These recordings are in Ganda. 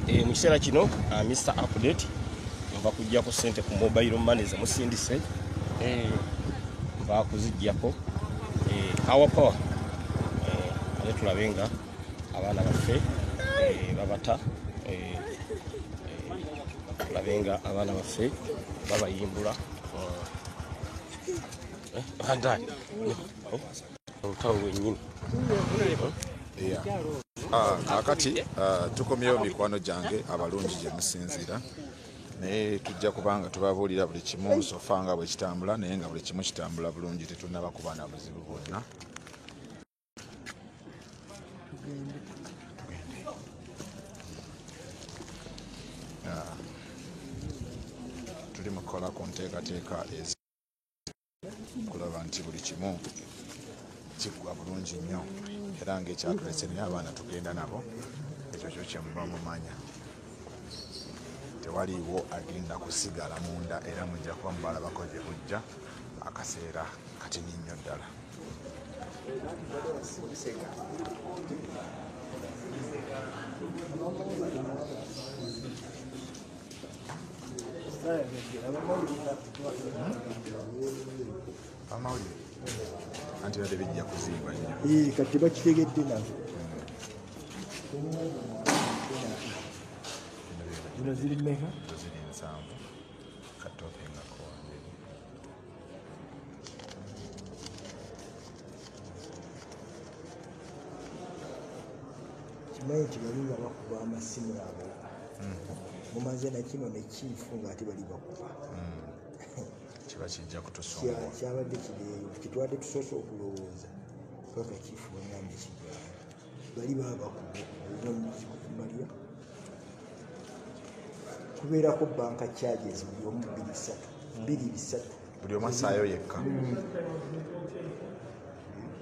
mu kiseera kino Mr Update nva kujjako ssente ku mobile money zemusindise nva kuzijjako our power ale tulabe nga abaana baffe babata tulabe nga abaana baffe babayimbula bandani olutawo lwennyini kakati tukomyewo mikwano gyange abalungi gye musinziira naye tujja kubanga tubabuulira buli kimu sofa nga bwe kitambula naye nga buli kimu kitambula bulungi tetunnaba kuba na buzibu bwonna. Tuli mu kukola ku nteekateeka kulaba nti buli kimu kiggwa bulungi nnyo era ng'ekyatulese naye abaana tugenda nabo ekyo kyo kyemuba mumanya tewaliiwo agenda kusigala munda era mujja kuba mubalabako gye bujja akaseera katini nnyo ddala. Amawulire anti badde bijja kuzimba nnyo kati bakitegedde nabo zino ziri mmeka? ziri 7 katopengako wangeri kimanyi nti bali nga bakuba amasimu abo mumaze nakino nekiifu ngaate bali bakuba kiba kijja kutusonga kyabadde kireeyo kitwadde tusoose okulowooza paka kiifu bangambye kigaa bali baba bakubaomuzibukumalya kubeerako banka charges buli omu 2-3 buli omu assaayo yekka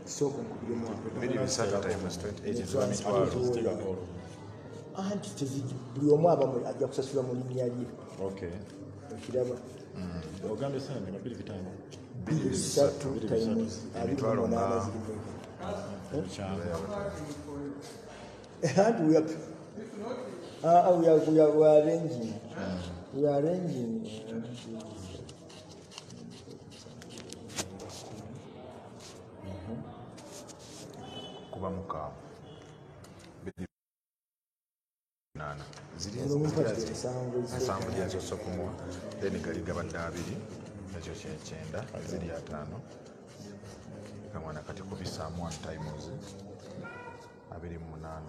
sooka nkubiremu 2 times 28 ziba mitwalo anti buli omu aba ajja kusasula mu linnya lye okiraba ogambye sente nga 2 times emitwalo nga and we are arranging. We are arranging. Kuba mukaamu nana ziri ensanvu gyensoose okumuwa then gali gabadde 2 ekyo kyekyenda ziri 5 kamwana kati kubisaamu 1 times 28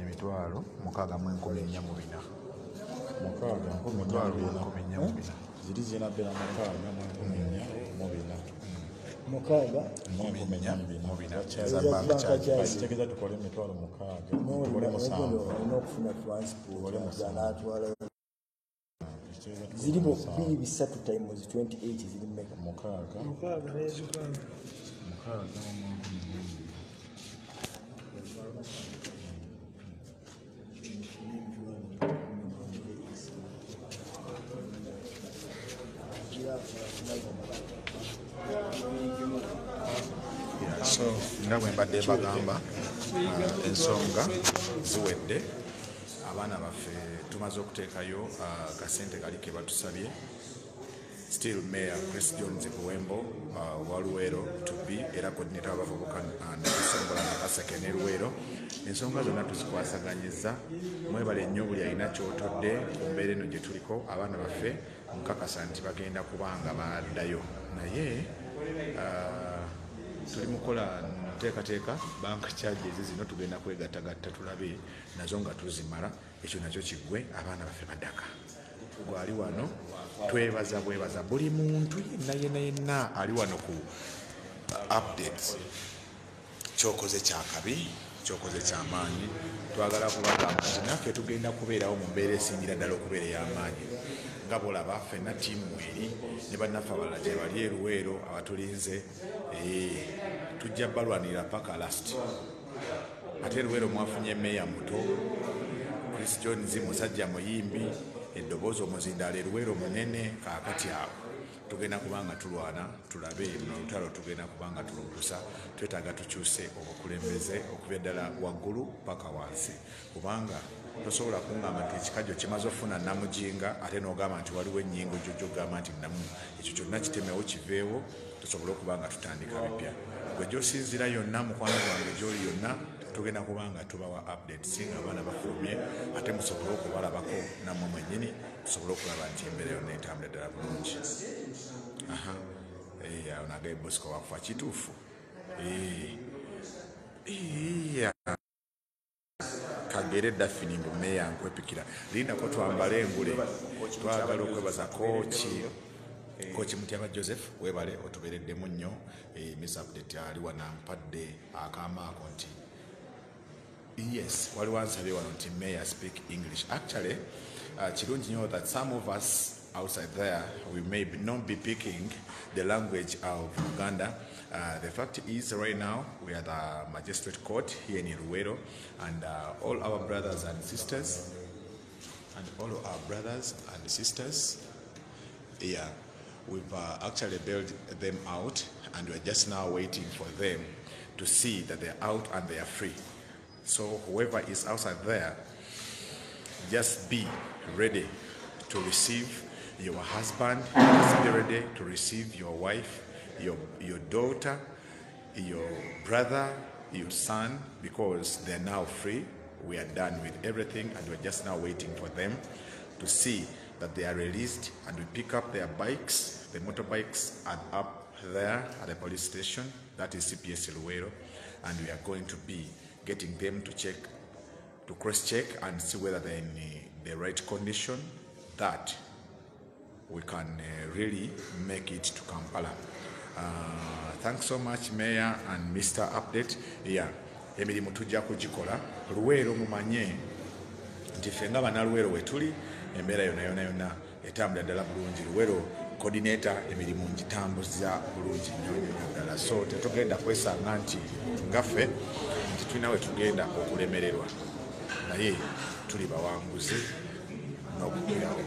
emitwalo 6,400 ziri zina bbera 6,400 kitegeeza tukole emitwalo 6 tukole 7 okufuna transport ziri 2-3 times 28 ziri mmeka? 6 so nga bwe mbadde mbagamba ensonga ziwedde abaana baffe tumaze okuteekayo kasente kali ke batusabye still Mayor Chris Jones Buwembo wa Luweero to be era coordinator w'abavubuka n'ebisongola Nakaseke ne Luweero ensonga zonna tuzikwasaganyiza mwebale nnyo buli alina kyotodde ku mbeera eno gye tuliko abaana baffe nkakasa nti bagenda kubanga baddayo naye tuli mukola nteekateeka banka charges zino tugenda kwegattagatta tulabe nazo nga tuzimala ekyo nakyo kiggwe abaana baffe badaka gwali wano twebaza bwebaza buli muntu yenna ali wano ku updates kyokoze kyakabi kyokoze kyamaanyi twagala kubagamba nti naffe tugenda kubeerawo mu mbeera esingira ddala okubeera ey'amaanyi nga bolaba ffenna ttiimu eri ne bannaffe abalala gye bali e Luweero abatulinze tujja balwanirira paka last ate e Luweero mwafunye meeya muto Chris Jones musajja muyimbi eddoboozi omuzindaalo e Luweero munene kaakati awo tugenda kubanga tulwana tulabe olutalo tugenda kubanga tululusa twetaaga tukyuse obukulembeze okuva ddala waggulu paka wansi kubanga tosobola kungamba nti ekikajjo kimaze ofuna namujinga ate n'ogamba nti waliwo ennyingo jjojjo ogamba nti namu ekyo kyonna kitemewo kiveewo tusobole okuba nga tutandika bipya gwe gy'osinzira yonna mukwano gwange gy'oli yonna tugenda kubanga tubawa updates nga abaana bafulumye ate musobole okubalabako nammwe mwennyini tusobole okulaba nti embeera yonna etambula ddala bulungi awo nagaye bosco wakufa kituufu kagere dafini meya nkwepikira lindako twambale engule twagala okwebaza kochi Mutyaba Joseph webale otubeereddemu nnyo miss update ali wanampadde akamaako nti yes waliwo ansabye wano nti mayor speak English actually kirungi nnyo that some of us outside there we may not be picking the language of Uganda. The fact is right now we are at the magistrate court here in Luweero and all our brothers and sisters yeah, we've actually bailed them out and we're just now waiting for them to see that they're out and they are free. So whoever is outside there, just be ready to receive your husband, just be ready to receive your wife, your daughter, your brother, your son, because they're now free. We are done with everything and we're just now waiting for them to see that they are released and we pick up their bikes, the motorbikes are up there at the police station, that is CPS Luweero, and we are going to be getting them to cross-check and see whether they're in the right condition that we can really make it to Kampala. Thanks so much, Mayor and Mr. Update. Yeah, emirimu tujja kugikola Luweero mumanye nti ffe nga bannaluweero wetuli embeera yonna etambula ddala bulungi. Luweero coordinator emirimu ngitambuza bulungi nnyo ddala, so tetugenda kwesanga nti ngaffe nti tulina we tugenda okulemererwa, naye tuli bawanguzi n'okugerawo.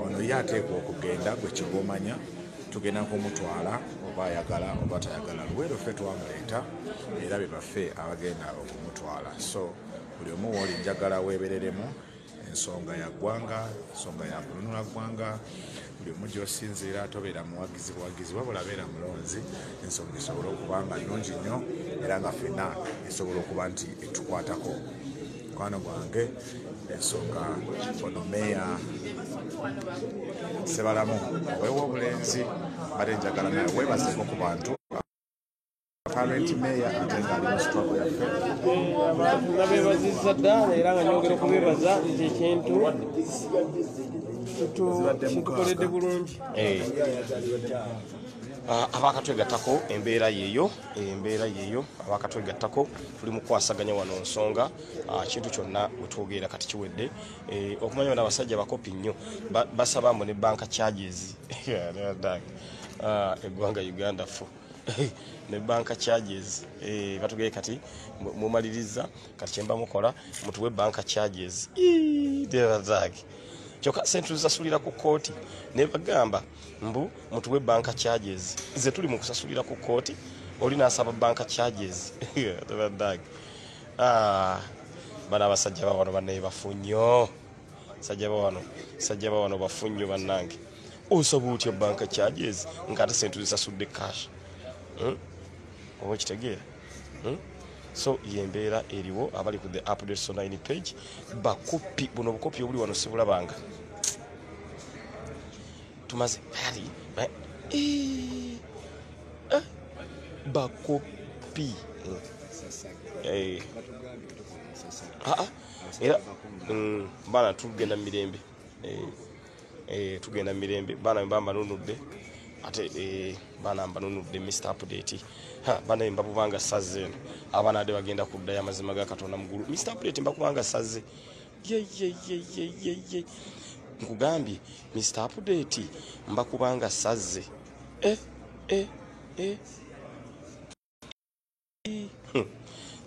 Ono ye ateekwa okugenda gwe kigomanya tugenda kumutwala oba ayagala oba tayagala. Luweero ffe twamuleeta era be baffe abagenda okumutwala, so buli omu wooli njagala weebereremu ensonga ya ggwanga, ensonga ya kununula ggwanga. Buli omu gy'osinziira tobeera muwagizi wabula beera mulonzi, ensonga esobole okuba nga nnungi nnyo era nga ffenna esobola okuba nti etukwatako. Mukwano gwange ensonga ono meeya Sebalamu oweewa obulenzi bale njagala naye weebazeko ku bantu current mayor ate ngaali mu struggle yaffe. Abantu nabeebazizza ddala era nga nyongera okubeebaza nti ekintu kitukoledde bulungi. Abakatwegattako embeera yeeyo abakatwegattako tuli mu kwasaganya wano nsonga kintu kyonna wetwogera kati kiwedde okumanya wano abasajja bakopi nnyo basaba mbu ne banka charges eggwanga Uganda fo ne banka charges batugeye kati mumaliriza kati kyemba mukola mutuwe banka charges kyokka sente tuzisasulira ku kooti ne bagamba mbu mutuwe banka charges ze tuli mu kusasulira ku kooti oli n'asaba banka charges bana abasajja bawano bannaye bafu nnyo sajja bawano bafu nnyo bannange osaba otya banka charges ng'ate sente tuzisasudde cash oba okitegeera. So yembeera eriwo abali ku the updates online page bakopi buno bukopi obuli wano sibulabanga tumaze ali bakopi era bana tugenda mirembe tugenda mirembe bana mbamba nunudde ate bana mbanunudde Mr. Update bana mbabuvanga saze eno abana ade bagenda kuddayo amazima ga Katonda mugulu. Mr. Update mbakubanga saze ye nkugambye Mr. Update mbakubanga saze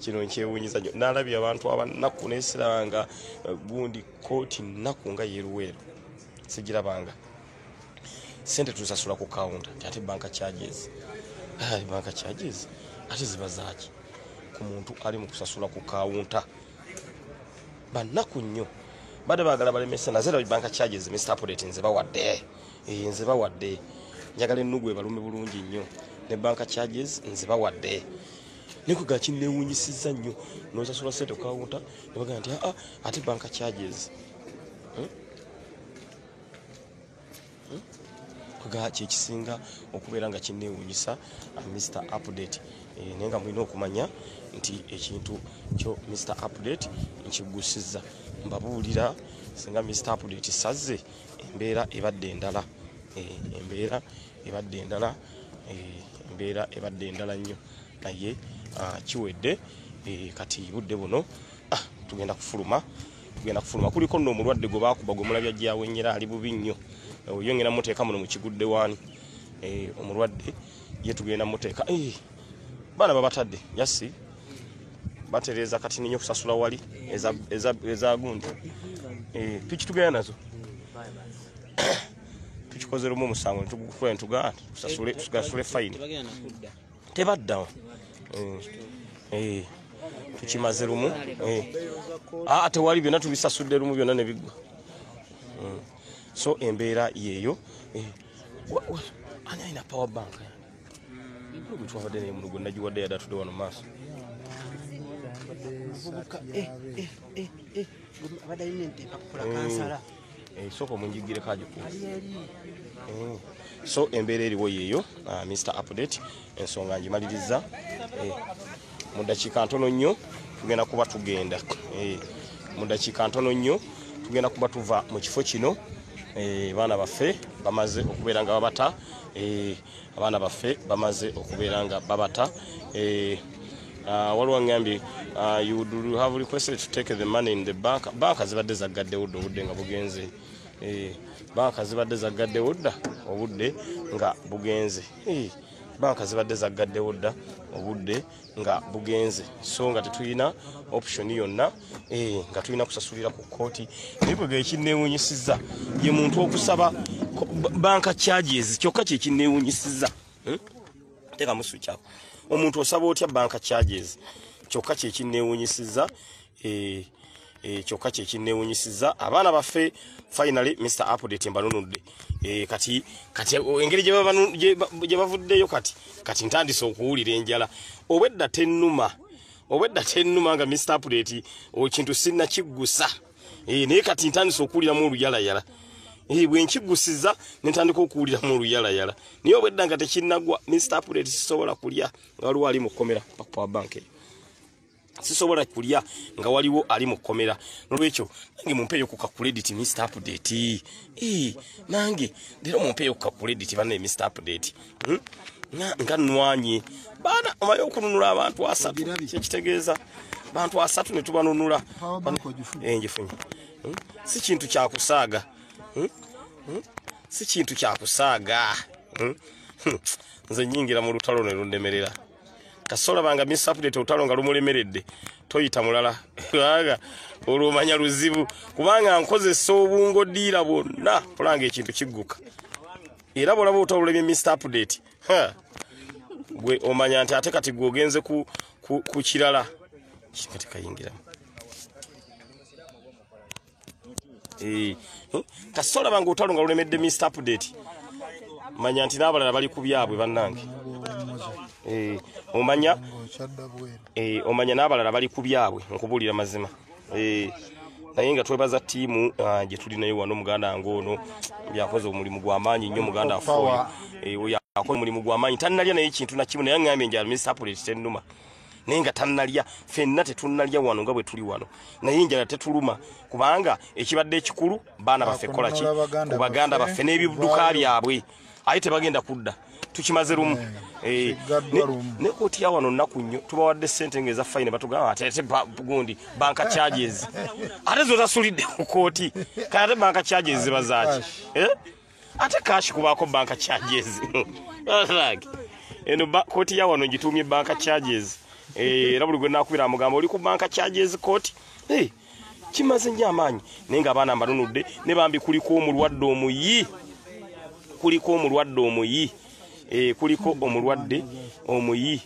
kino nkyewunyiza nnyo nalabye abantu abanaku nesiranga gundi kooti nnaku nga ye Luweero sigirabanga sente tuzasula ku counter ate bank charges bank charges ate zibazaaki ku muntu ali mu kusasula ku counter banaku nnyo bade bagala balemesa nazera bank charges Mr. Update nze bawadde njagala ennugu ebalume bulungi nnyo ne bank charges nze bawadde niko gakinewunyisiza nnyo nosasula sente ku counter ne bagamba nti ate bank charges kyekisinga okubeera nga kinewunyisa Mr. Update nenga mulina okumanya nti ekintu kyo Mr. Update nkigusiza mbabuulira singa Mr. Update saze embeera ebadde endala embeera ebadde endala nnyo naye kiwedde kati budde buno tugenda kufuluma kuliko nno omulwadde gwe baakuba gwe mulabya gyawenyera ali bubi nnyo oyongera muteeka muno mu kigudde waani omulwadde ye tugenda muteeka baana babatadde yasi batereeza kati ninyo kusasula wali eza gundi piki tugenda nazo tukikoze lumu omusango netugukula netuganda tugasasule fayini tebaddawo tukimaze lumu tewali byonna tubisasudde lumu byonna nebiggwa so embeera yeeyo ani alina power bank twabadde naye muno gwe nagiwadde yadde atudde wano maaso sooka omunjigire kagiku so embeera eriwo yeeyo Mr. Update ensonga ngimaliriza mu ddakiika ntono nnyo tugenda kuba tugenda mu ddakiika ntono nnyo tugenda kuba tuva mu kifo kino abaana baffe bamaze okubeera nga babata abaana baffe bamaze okubeera nga babata waliwo ngambye you would have requested to take the money in the bank zibadde zaggaddewo dda obudde nga bugenze banka zibadde zaggaddewo dda obudde nga bugenze banka zibadde zaggaddewo dda obudde nga bugenze so nga tetulina option yonna nga tulina kusasulira ku kooti naye bwe ekinewunyisiza ye muntu okusaba banka charges kyokka kyekinewunyisiza teka musukyako omuntu osaba otya banka charges kyokka kyekinewunyisiza kyokka kyekinewunyisiza abaana baffe finally Mr. Update mbanunudde kati engeri gye bavuddeyo kati ntandise okuwulira enjala obwedda tennuma nga Mr. Update kintu sinna kiggusa naye kati ntandise okuwuliramu oluyalayala bwe nkiggusiza nentandika okuwuliramu oluyalayala naye obwedda nga tekinnagwa Mr. Update sisobola kulya nga waliwo ali mu kkomera pakupawa bank eyo sisobola kulya nga waliwo ali mu kkomera nolwekyo nange mumpeeyo ku credit Mr. Update nange leero mumpeeyo ku credit banne Mr. Update nga nnwanye baana omaye okununula abantu 3 kyekitegeeza bantu 3 ne tubanunula ngifunye si kintu kyakusaaga nze nyingira mu lutalo ne lundemerera kasola banga Mr. Update utalo nga lumulemeredde toyita mulala olumanya luzibu kubanga nkozesa obungo ddiira bwonna kulanga ekintu kigguka era bolaba otawulemye Mr. Update gwe omanya nti ate kati gwe ogenze ku kirala kati kayingiramu kasola banga utalo nga lulemedde Mr. Update manya nti n'abalala bali ku byabwe bannange omanya n'abalala bali ku byabwe nkubuulira mazima naye nga twebaza ttiimu gye tuli naye wano muganda ng'ono byakoze omulimu gw'amaanyi nnyo muganda afooyo yakoze omulimu gw'amaanyi tannalya naye ekintu nakimu naye aŋŋambye njala Mr. Update tennuma naye nga tannalya ffenna tetunnalya wano nga bwe tuli wano naye enjala tetuluma kubanga ekibadde ekikulu baana baffe kolaki ku baganda baffe n'ebiduka byabwe aye tebagenda kudda tukimaze lumu ne kooti ya wano nnaku nnyo tubawadde ssente ngeza fayine batugamba ate gundi banka charges ate zo tasulidde ku kooti kale ate banka charges ziba zaaki ate kashi kubaako banka charges eno kooti ya wano ngituumye banka charges era buli gwe nakubira amugamba oli ku banka charges kooti kimaze nnyo amaanyi naye nga abaana mbanunudde ne bambi kuliko omulwadde omuyi kuliko omulwadde omuyi kuliko omulwadde omuyi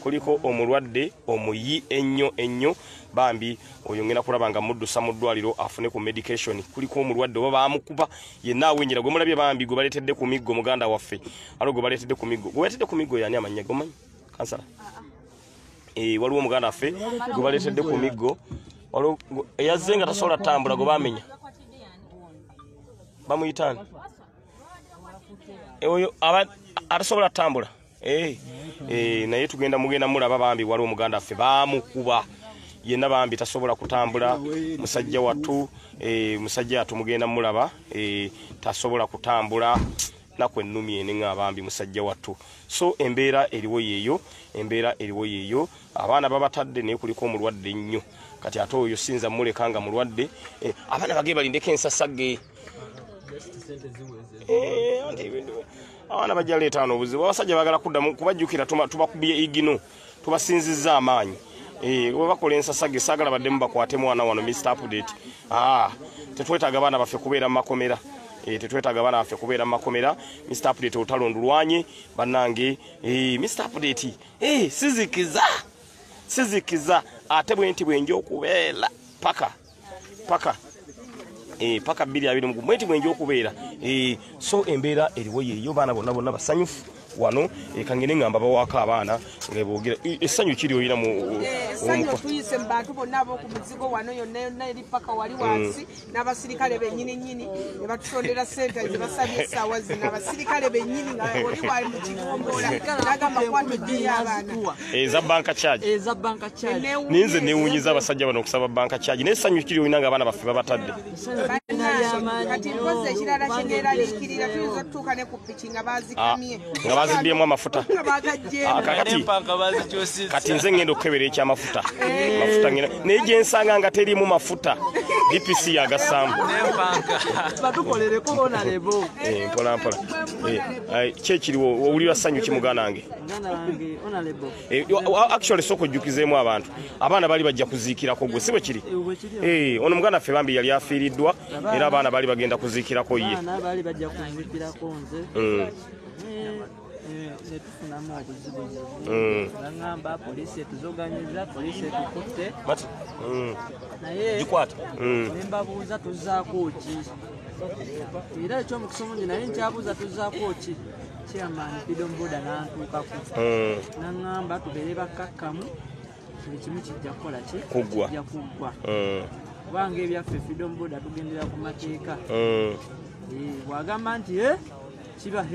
kuliko omulwadde omuyi ennyo bambi oyo ngena kulaba nga muddusa mu ddwaliro afune ku medication kuliko omulwadde oba bamukuba yenna awenyera gwe mulabye bambi gwe baletedde ku miggo muganda waffe alo gwe baletedde ku miggo yani amanya gomanyi kansala waliwo muganda waffe gwe baletedde ku miggo eyazze nga tasobola tambula gwe bamenya bamuyitani oyo atasobola tambula naye mugenda mulaba bambi waliwo muganda waffe bamukuba yenna bambi tasobola kutambula musajja wattu mugenda mulaba tasobola kutambula nakwe nnumye nenga bambi musajja wattu so embeera eriwo yeeyo abaana babatadde naye kuliko omulwadde nnyo kati ate oyo sinza muleka nga mulwadde abaana bage balindeko ensasage abaana bajja leetaano obuzibu abasajja bagala kuddamu kubajjukira tubakubye igino tubasinzizza amaanyi bwe bakola ensasage saagala baddemu bakwate mwana wano Mr. Update tetwetaaga baana baffe kubeera mu makomera Mr. Update otalondulwanye bannange Mr. Update sizikiza ate bwe nti bwenja okubeera paka 2020 mweti bwenja okubeera so embeera eriwo yeeyo baana bonna basanyufu wano kangene ngamba bawaako abaana ngeboogera essanyu kiri oyina mu essanyu tuyise mu bantu bonna ab'oku muzigo wano yonna eri paka wali wansi n'abasirikale bennyini ne batusondera ssente ze basabye essaawa zino abasirikale bennyini nga oli wali mu kigomboola n'agamba kwatujjuyo abaana eza banka charge ninze neewunyiza abasajja bano okusaba banka charge naye essanyu kiri oyina nga abaana baffe babatadde kati mpozi ekirala kyengeeraliikirira tuyinza otutuuka ne ku piki nga bazikamye bazimbyemu amafuta kati nze ngenda okukebera ekyamafuta naye gyensanga nga terimu mafuta DPC yagassambu mpolampola kyekiriwo owulira ssanyu ki muganda wange actually sooka ojjukizeemu abantu abaana bali bajja kuziikirako gwe si bwe kiri ono muganda ffe bambi yali afiiriddwa era abaana bali bagenda kuziikirako ye netufunamu obuzibuzibu bagamba poliisi etuzoganyiza poliisi etukutte naye nembabuuza tuzaako ki era ekyomukisa omungi naye nkyabuuza tuzaako ki chairman Freedom Boda nantuukako naŋŋamba tubeere bakkakkamu buli kimu kijja kukola ki kijja kuggwa kubanga ebyaffe Freedom Boda tugendera ku mateeka bwagamba nti kiba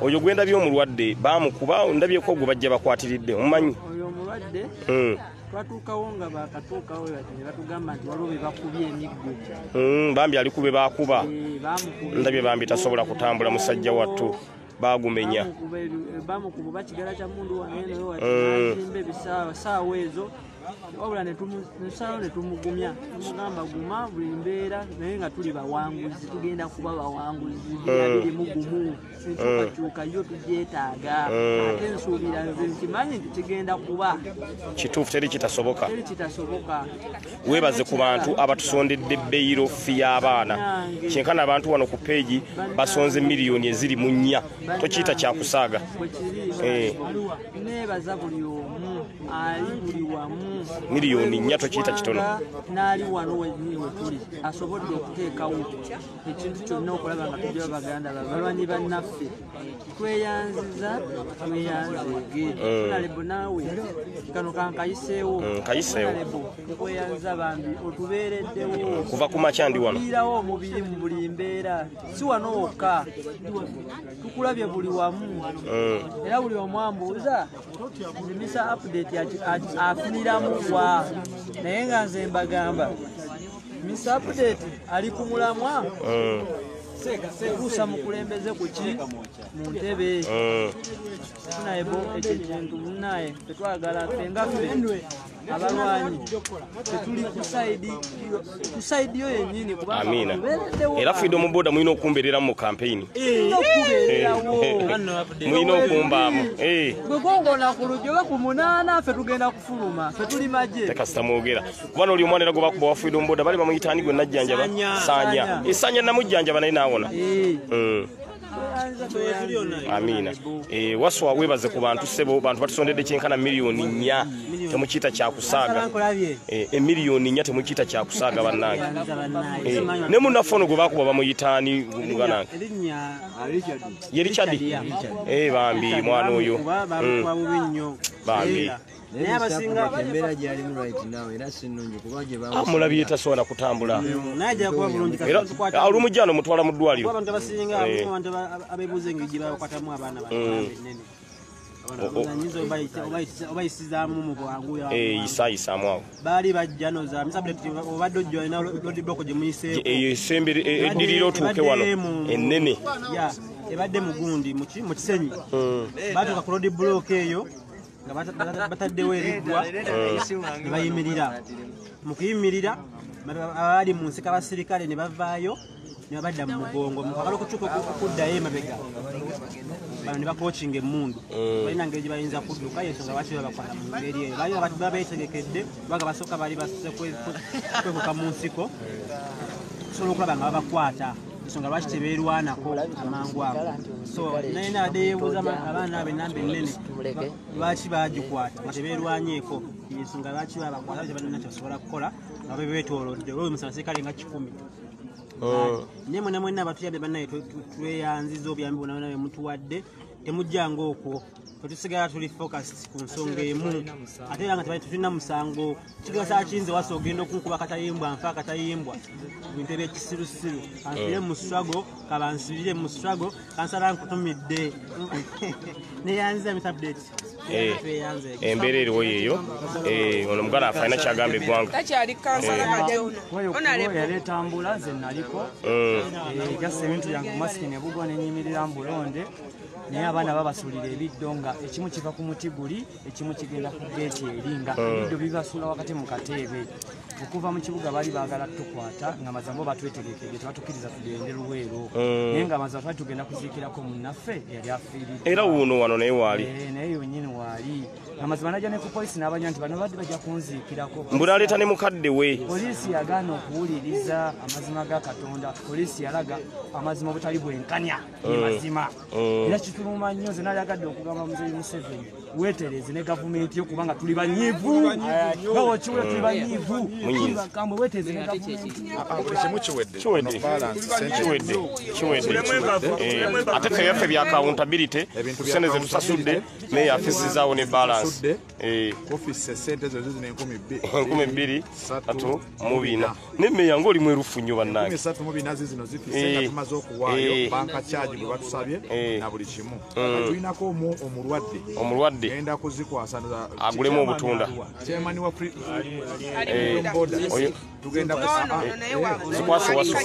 oyo gwenda by'omulwadde bamukuba ndabyeko gwe bajja bakwatiridde omumanyi oyo omulwadde twatuukawo nga bakatuukawo ne batugamba nti waliwo be bakubye emiggo bambi ali kube bakuba ndabye bambi tasobola kutambula musajja wattu bagumenya bamukuba bakigala kya mundu waneno watimba ebisaawa saawa ezo wabula netusalawo netumugumya tumugamba guma buli mbeera naye nga tuli bawanguzi tugenda kuba bawanguzi birimu gumu enkyukakyuka yo tugyetaaga ate nsuubira nze nkimanyi nti kigenda kuba kituufu teri kitasoboka weebaze ku bantu abatusondedde beyiro fi y'abaana kyenkana abantu wano ku peegi basonze miliyoni eziri mu 4 tokiyita kyakusaaga neebaza buli omu ali buli wamu miliyoni 4 tokiyita kitono n'ali wano wenyini we tuli asobodde okuteekawo ekintu kyonna okulaba nga tujja baganda babanyi bannaffe tweyanziza tweyanzege tunalebo naawe kano kankayiseewo tukweyanziza bambi otubeereddewo kuva ku makya ndi wano irawo omubiri mu buli mbeera si wano wokka tukulabye buli wamu era buli omwambuuza Mr. Update afuniramu wa naye nga nze mbagamba Mr. Update ali ku mulamwa kuusa mukulembeze kuki mu ntebe tunaye bo ekyo kintu munaye tetwagala fengaffe abalwanyi tetuli ku saidi yo yennyini kubanga era Freedom Boda mulina okumbeerera mu kampeyini mulina okumbaamu bwe gongona ku lujjo oba ku 8 ffe tugenda kufuluma ffe tuli magye tekasita mwogera kuba n'oli omwana era gwe bakuba wa Freedom Boda bali bamuyitaani gwe najjanjaba saanya esanya namujjanjaba naye naawe nawona. Amina. Waswa webaze ku bantu sebo bantu batusondedde kyenkana miliyoni 4 temukita kya kusaaga. Miliyoni 4 temukita kya kusaaga bannange. Ne munafono gwe bakuba bamuyitaani mugana. Ye Richard. Bambi mwana oyo. Bambi. Naye abasinga embeera gyali mu right now era sinungi kuba gye bawo mulabye tasobola kutambula naye ajja kuba bulungi era olumujjano mutwala mu ddwaliro abantu abasinga abantu abeebuuze engeri gye bakwatamu abaana banene obayisizaamu mu bwangu yisayisaamu awo baali bajja noza misabuleti obadde ojja olina lodibloko gye muyiseeko esembere eddirira otuuke wano ennene ebadde mugundi mu kisenyi batuuka ku lodibloko eyo nga bataddewo eriggwa ne bayimirira mu kuyimirira abaali mu nsika abasirikale ne bavaayo ne babadda mu mugongo mukakala okutuuka okuddayo emabega bano ne bakookinga emmundu balina ngeri gye bayinza kudduka yensonga lwaki babakwata mu ngeri eyo baali baba beetegekedde kubanga basooka baali basuse kwekuka mu nsiko kusobola okulaba nga babakwata ensonga lwaki tebeerwanako amangu ago so naye naadde yeebuuza abaana abo enamba ennene lwaki bagikwata nga tebeerwanyeeko ensonga lwaki babakwata tebalina kyebasobola kukola nga bebeetoolodde olwo musabaserikale nga 10 naye mwena mwena abatuyambye bannaye tweyanziza obuyambi bwonna bwe mutuwadde temujjanga okwo tetusigala tuli focused ku nsonga emu ate era nga tulina musango kigasa kinze wasa ogenda okunkuba akatayimbwa nfa akatayimbwa bintu ebyekisirusiru kansibire mu struggle kabansibire mu struggle kansala nkutumidde neyanziza mitablet embeera eriwo yeeyo ono mugala afalina kyagamba eggwanga takyali kansala yaletambula nze naliko gasa ebintu yange masiki nebugwa nenyimirira mbulonde naye abaana babasuulira ebiddo nga ekimu kiva ku muti guli ekimu kigenda ku geeti eri nga ebiddo bibasuula wakati mu kateebe okuva mu kibuga baali baagala tukwata nga mazambo batwetegekege tebatukkiriza tugende Luweero naye nga mazambo twali tugenda kuziikirako munnaffe eyali afiiridde era wuuno wano naye waali naye yonnyini waali amazima najja ne ku polisi n'abanya nti bano badde bajja kunziikirako mbunaleeta ne mukadde we polisi yagaana okuwuliriza amazima ga Katonda polisi yalaga amazima obutali bwenkanya ye mazima era kituluma nnyo nze nalyagadde okugamba Muzeeyi Museveni weetereze ne gavumenti yo kubanga tuli banyiivu bawo kiwule tuli banyiivu kambwe weetereze ne gavumenti ate feyaffe bya accountability tusene ze tusasudde naye yafisizaawo ne balance office sente zo zino 12,3 ne meya ng'oli mwerufu nnyo bannange 12,3 zino zifise nga tumaze okuwaayo banka charge bwe batusabye na buli kimu tulinako omulwadde genda kuzikwasa agulemu obutunda chairman wa tugenda zikwase waswa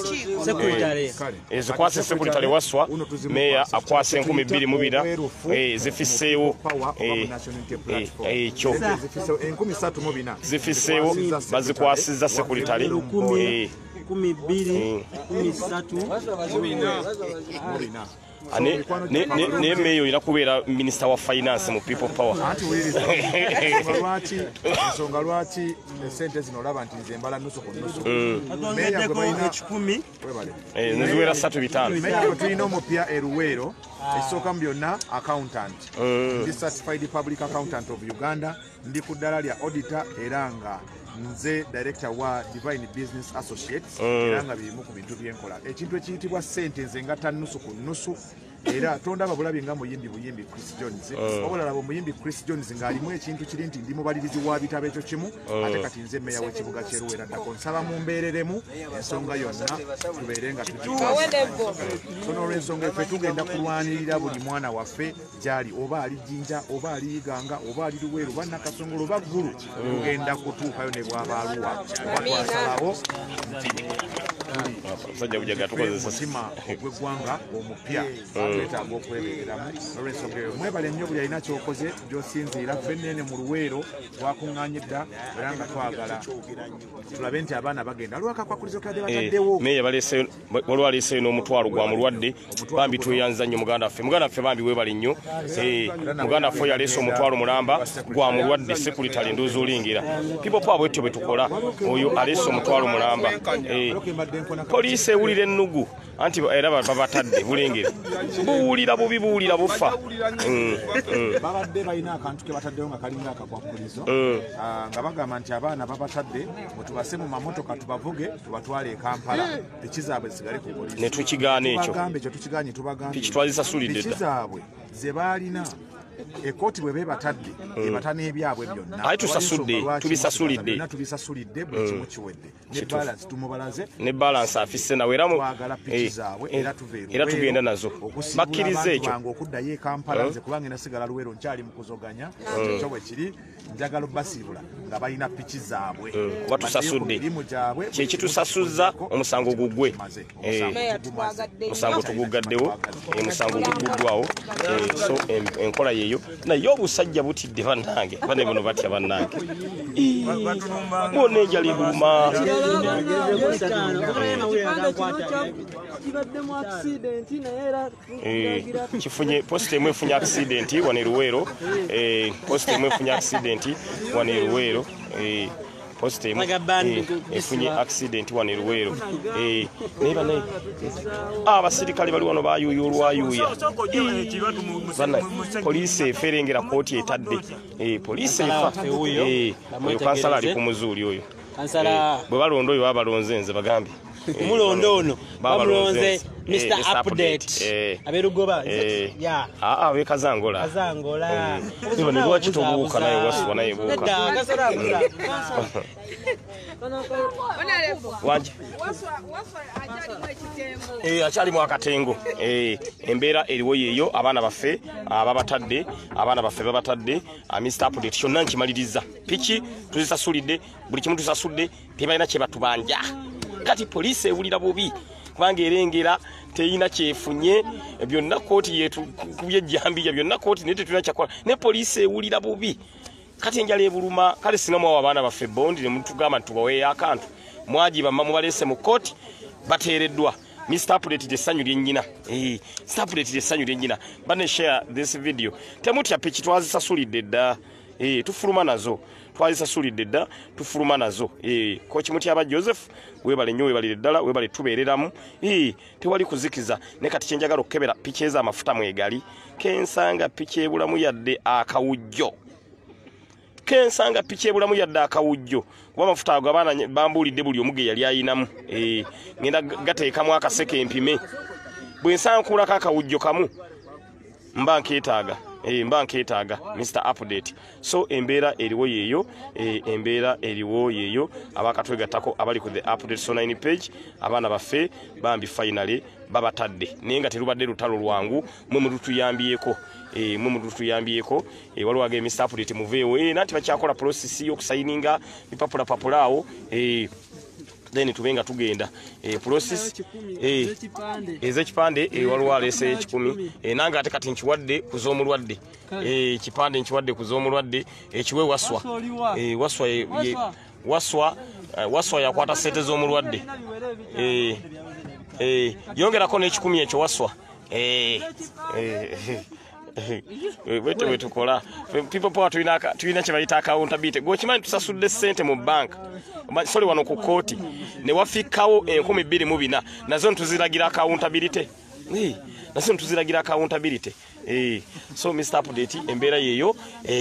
zikwase sekuritale waswa meya akwase 2,200 zifiseewo ekyo zifiseewo bazikwasiza sekuritale 12,3 ne meyo olina kubeera minisita wa finance mu people power ensonga lwaki esente zino olaba nti nze mbala nusu ku nusu neziwera 3,500 meya tulina omupya eruweero ekisooka mu byonna accountant ndi certified public accountant of Uganda ndi ku ddala lya auditor era nga nze director wa Divine Business Associates era nga birimu ku bintu byenkola ekintu ekiyitibwa ssente nze ngata nusu ku nusu era tondaba bulabi nga buyimbi Chris Jones obulalaba omuyimbi Chris Jones ng'alimu ekintu kiri nti ndi mubalirizi wa bitabo ekyo kimu ate kati nze meya w'ekibuga ky'Eruweero ddako nsaba mumbeereremu ensonga yonna tubeere nga tuno olw'ensonga ffe tugenda kulwanirira buli mwana waffe gyali oba ali Jinja oba ali Iganga oba ali Luweero oba Nakasongolo oba Ggulu tugenda kutuukayo ne bw'aba Arua oba twasalawo sajja bujaga tukozesa omutima ogw'eggwanga omupya twetaaga okwebeereramu olw'ensonga eyo mwebale nnyo buli alina kyokoze gy'osinziira fenneene mu Luweero twakuŋŋaanye dda era nga twagala tulabe nti abaana bagenda lwakakwakulizo kadde bataddewo meya waliwo aleeseyo n'omutwalo gwa mulwadde bambi tweyanza nnyo muganda waffe bambi weebale nnyo muganda waffe oyo aleese omutwalo mulamba gwa mulwadde sekuritale ndoozi olengera people power bwetyo bwe tukola oyo aleese omutwalo mulamba poliisi ewulira ennugu anti era babatadde bulengera buwulira bubi buwulira bufa babadde balina akantu ke bataddewo nga kalinga akakwakulizo nga bagamba nti abaana babatadde mutubase mu mamotoka tubavuge tubatwale e Kampala piki zaabwe zigale ku poliisi ne tukigaana ekyo tukiganye tubagambe piki twazisasulidde piki zaabwe ze baalina ekooti bwe beebatadde ebata n'ebyabwe byonna aye tusasudde tubisasulidde tubisasulidde buli kimu kiwedde ne balance tumubalaze ne balance afisse nawe era twagala piki zaabwe era tugenda nazo bakkiriza ekyo okuddayo e Kampala nze kubanga nasigala Luweero nkyali mu kuzoganya ekyo bwe kiri njagala obbasiibula nga balina piki zaabwe kuba tusasudde kyekitusasuzza omusango gugwe omusango tuguggaddewo omusango guguddwawo so enkola yeyo naye obusajja butidde bannange bane buno batya bannange bonna enjala ebuluma kifunye posita emu efunye accidenti wano e Luweero posita emu efunye accidenti wano e Luweero posita emu efunye accidenti wano e Luweero naye banaye abasirikale bali wano bayuuya olwayuuya poliisi efa erengera kooti etadde poliisi efa oyo kansala ali ku muzuuli oyo bwe balonda oyo babalonze nze bagambe mulondo ono bamulonze Mr. Update aberugoba abekazangola bano lwaki tobuuka naye waswa naye buuka wanje akyalimu akatengo embeera eriwo yeeyo abaana baffe babatadde Mr. Update kyonna nkimaliriza piki tuzisasulidde buli kimu tusasudde tebalina kye batubanja kati poliisi ewulira bubi kubanga erengera teyina kyefunye byonna kooti yetu kubyejjambiya byonna kooti naye tetulina kyakola ne poliisi ewulira bubi kati enjala ebuluma kale sinamwawo abaana baffe bondi ne mutugamba nti tubaweeyo akantu mwagiba mubaleese mu kooti bateereddwa Mr. Update essanyu lyennyina Mr. Update essanyu lyennyina bane share this video temutya piki twazisasulidde dda tufuluma nazo twazisasulidde dda tufuluma nazo kochi muti aba Joseph webale nnyo webalire ddala webale tubeereramu tewali kuzikiza ne kati kyenjagala okukebera piki ez'amafuta mwegali kensanga piki ebulamu yadde akawujjo kuba amafuta ago abaana bambuulidde buli omuge yali ayinamu ngenda gateekamu akaseke empime bwe nsankulako akawujjo kamu mba nkeetaaga Mr. Update so embeera eriwo yeeyo abakatwegattako abali ku the Update so 9 page abaana baffe bambi finally babatadde naye nga terubadde lutalo lwangu mwe mutuyambyeko waliwo age Mr. Update muveewo nanti bakyakola process y'okusayininga bipapula awo then tubenga tugenda process ez'ekipande waliwo aleese ekikumi nange ate kati nkiwadde kuz'omulwadde ekipande nkiwadde kuz'omulwadde ekiwe waswa yakwata sente z'omulwadde yongerako n'ekikumi ekyo waswa bwete bwe tukola people power tulina kye bayita accountability gwokimanyi tusasudde ssente mu banka soli wano ku kooti ne wafikkawo 24,000 nazo ntuziragira accountability so Mr. Update embeera yeeyo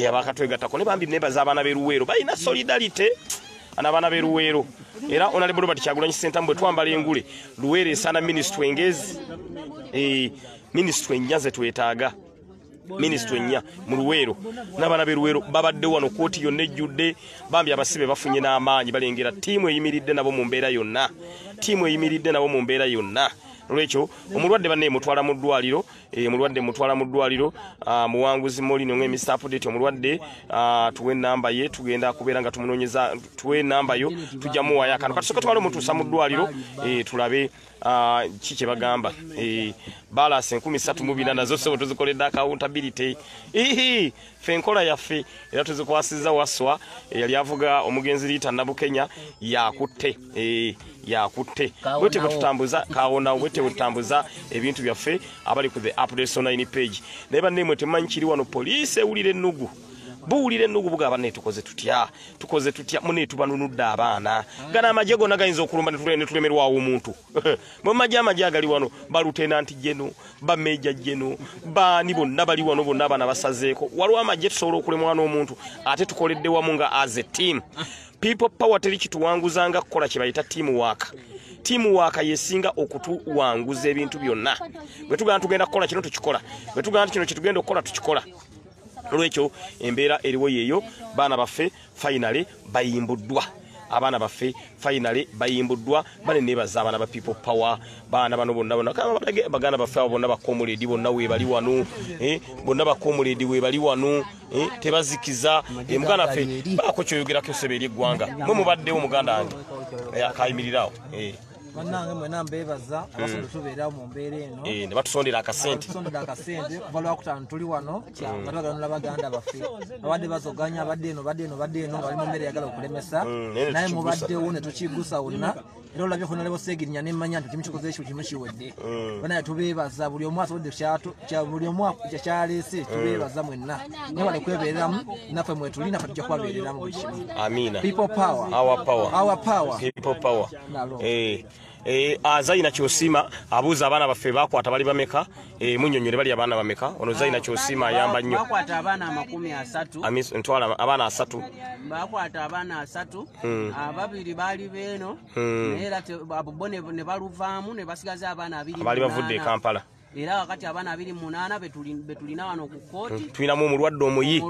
abakatwegattako ne bambi nebaza abaana b'e Luweero balina solidarity abaana b'e Luweero era Honorable Robert Kyagulanyi Ssentamu bwe twambala engule Luweero esaana ministry engezi ministry enyaze twetaaga ministry nya mu Luweero n'abaana b'e Luweero babadde wano kooti yonna ejjudde bambi abasibe bafunye n'amaanyi balengera ttiimu eyimiridde nabo mu mbeera yonna lwekyo omulwadde banne mutwala mu ddwaliro omulwadde mutwala mu ddwaliro muwanguzi Molino nge Mr. Update omulwadde tuwe namba ye tugenda kubeera nga tumunoonyeza tuwe namba yo tujja muwaayo akantu katusooka twala omutuusa mu ddwaliro tulabe kiki kye bagamba balasi 3,400 nazo sobo tuzikoledde accountability fe enkola yaffe era tuzikwasizza waswa yali avuga omugenzi Liita Nabukenya yakutte bwete bwetutambuza kawona bwete bwetutambuza ebintu byaffe abali ku the update online page naye bannemwe temumanyi kiri wano poliisi ewulira ennugu buwulira ennugu bugaba ne tukoze tutya mune tubanunudde abaana gana amagye gonna gayinza okulumba ne tulemerwawo omuntu mu magye agali wano ba lieutenant geno ba major geno bani bonna bali wano bonna abaana basazeeko waliwo amagye tusobola okulemwa n'omuntu ate tukoledde wamu nga as a team people power teri kituwanguzanga kukola kye bayita team work yesinga okutuwanguza ebintu byonna bwe tugenda tugenda kukola kino tukikola bwe tugenda kino kitugenda okukola tukikola lwekyo embeera eriwo yeeyo baana baffe finally bayimbuddwa abaana baffe finally bayimbuddwa bane nebaza abaana ba people power baana bano bonna kama baganda baffe abo bonna bakomuledi bonna webali wano bonna bakomuledi webali wano tebazikiza muganda ffe bako kyoyogerako seberi eggwanga mwe mubaddewo muganda wange akayimirirawo Manange mwena mbebaza abasondo tubeera mu mbeera eno ne batusondera akasente kuva lwakutaano tuli wano nga twagalana baganda baffe abadde bazoganya abadde eno nga bali mu mmere yagala okulemesa naye mubaddewo ne tukigusa wonna era olabye funa lebo segirinya nemmanya nti kimu kikoze ekyo kimu kiwedde banaye tubeebaza buli omu asobodde buli omu kyaleese tubeebaza mwenna naye wale kwebeereramu naffe mwetuli naffe tujja kubabeereramu buli kimu amina people power our power people power Zaina Kyosima abuuza abaana baffe bakwata bali bameka munnyonnyole bali abaana bameka ono Zaina Kyosima ayamba nnyo bakwata abaana 30 ntwala abaana 3 bakwata abaana 3 ababiri bali beeno naye era abo ne baluvaamu ne basigaza abaana 2 bali bavudde e Kampala era wakati abaana 28 betulina wano ku kooti tulinamu omulwadde omuyi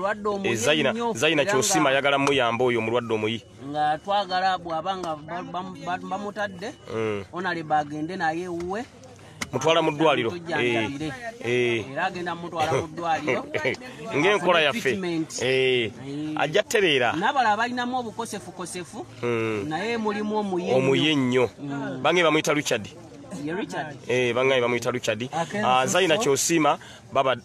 Zaina Kyosima ayagala muyamba oyo omulwadde omuyi nga twagala bw'abanga bamutadde onale bagende naye uwe mutwala mu ddwaliro era agenda mutwala mu ddwaliro ng'enkola yaffe ajja ttereera n'abala abalinamu obukosefukosefu naye mulimu omuye ennyo bange bamuyita Richard bangaye bamuyita Richard Zaina Kyosima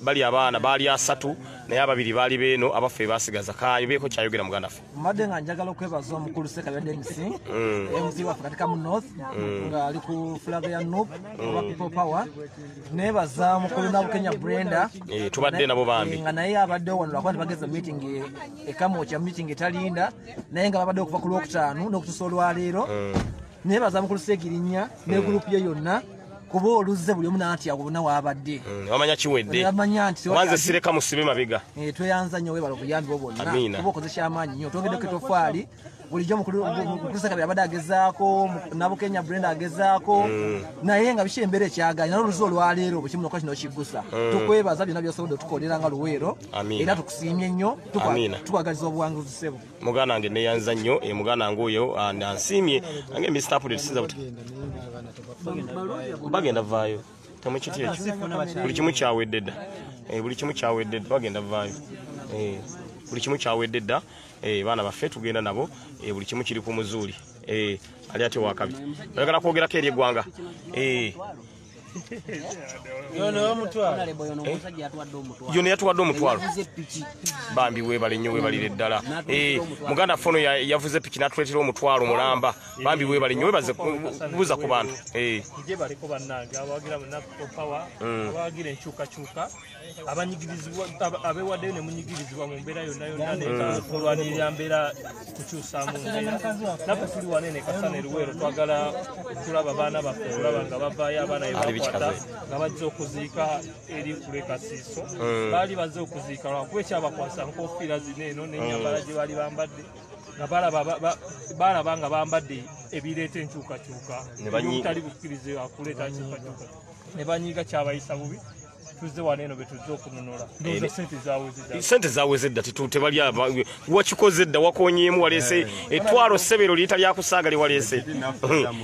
bali abaana baali 3 naye ababiri baali beeno abaffe basigaza kabeeko kyayogera muganda ffe mbadde nga njagala okwebaza omukulu Ssekabya MC waffe katika mu North nga ali ku flag ya NUP oba people power nebaza mukulu Nabukenya Brenda tubadde nabo bambi nga naye abaddewo wano lwakuba bageza meeting ekamwokya meeting etalinda naye nga babadde okuva ku Lwokutaano n'okutuusa olwaleero nebaza mukulu Segirinya ne group ye yonna kuba oluze buli omu n'atya wonna wabadde wamanya kiwedde wanze sireka musibe mabega tweyanza nnyo webala okuyambi bo bonna kuba okozesa amaanyi nnyo twogedeko etofaali bulijjo mukulu Ssekabya abadde agezaako Nabukenya Brenda agezaako naye nga biki embeera ekyaganya n'oluze olwaleero bwe kimu nokuba kino kigusa tukwebaza byonna byosobodde tukolera nga luweero era tukusiimye nnyo tukwagaliza obuwanguzi ssebo muganda wange neyanza nnyo muganda wange oyo ansiimye nange Mr. Update sinza buti bagenda vaayo temukiti ekyo buli kimu kyawedde dda buli kimu kyawedde dda bagenda vaayo buli kimu kyawedde dda baana baffe tugenda nabo buli kimu kiri ku muzuuli ali ate wakabi oyagala kwogerako eri eggwanga yona yatuwadde omutwalo bambi webale nnyo webalire ddala muganda fono yavuze piki natuleetera omutwalo mulamba bambi webale nnyo webaze kubuuza ku bantu baliko bannange abawagira munapopawa abawagira enkyukakyuka abanyigirizibwa abeewaddeyo ne munyigirizibwa mu mbeera yonna yonna nekulwanirira mbeera kukyusamu mbeera naffe tuli wanene kasana eruweero twagala tulaba baana baffe tulaba nga bavaayo abaana bebakwata nga bajja okuziika eri kule Kasiiso baali bazze okuziika lwakuba ekyabakwasa nkofiira zino eno n'ennyambala gye baali bambadde nga balaba nga bambadde ebireeta enkyukakyuka ebitali bukkirize akuleeta nkyukakyuka ne banyiiga kyabayisa bubi tuzze wano eno betuzze okunonola ndoza sente zaweze dda tebali wakikoze dda wakonyeemu waleese etwalo ssebero liyita lyakusaaga liwaleese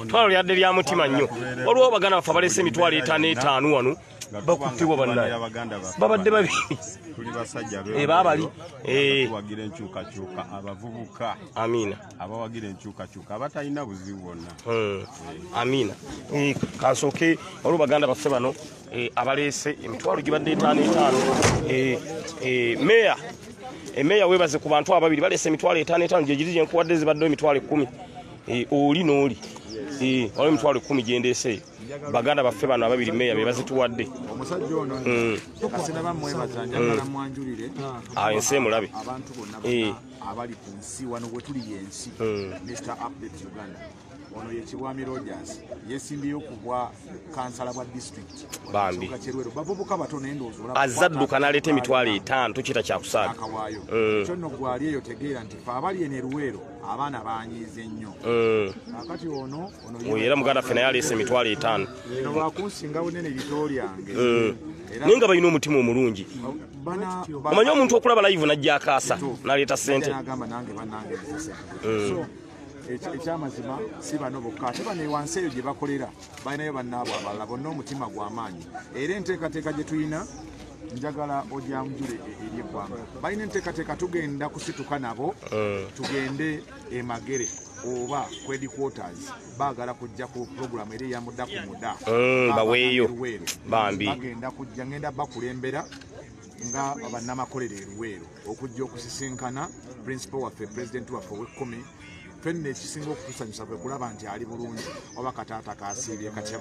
twalo lyadde lya mutima nnyo waliwo baganda baffe baleese emitwalo 5 wano bakuttibwa bannaye babadde babiri tuli basajja baabali tuwagira enkyukakyuka abavubuka amiina abawagira enkyukakyuka abatalina buzibu bwonna amiina kansooke waliwo baganda baffe bano abaleese emitwalo gibadde 5 meya emeya webaze ku bantu ababiri baleese emitwalo 5 gye giri gyenkuwadde zibaddeho emitwalo 10 oli n'oli waliwo emitwalo 10 gyendeeseeyo baganda baffe bano ababiri meya bebazituwadde omusajja ono kasina bamwebaza njagala mwanjulire ensi emulabe abantu bonna abali ku nsi wano bwe tuli yensi Mr. Update Uganda ono ye Kiwami Rogers yesimbiyo kubwa kansala bwa district bambi bavubuka batono endoozo azadduka n'aleeta emitwalo 5 tukiyita kyakusaaga kyo nno gwali eyo tegeera nti fe abali ene Luweero abaana banyiize nnyo akati ono era muganda ffe naye aleese emitwalo 5 eno lwakunsinga bunene lito lyange naye nga balina omutima omulungi omanyi omuntu okulaba live najja akaasa n'aleeta ssente ekyamazima si bano bokka ate bano ewansi eyo gye bakolera balinayo bannaabo abalala bonna omutima gw'amaanyi era enteekateeka gye tulina njagala ojyanjule eri eggwanga balina enteekateeka tugenda kusituka nabo tugende emagere oba kwedi quarters baagala kujja ku puroguramu eri eyamudda ku muda baweeyo bambi bagenda kujja ngenda bakulembera nga bannamakolero e Luweero okujja okusisinkana principal waffe president waffe ow'ekkumi fenne ekisinga okutusanyusa kwe kulaba nti ali bulungi oba kataata kasiibye katya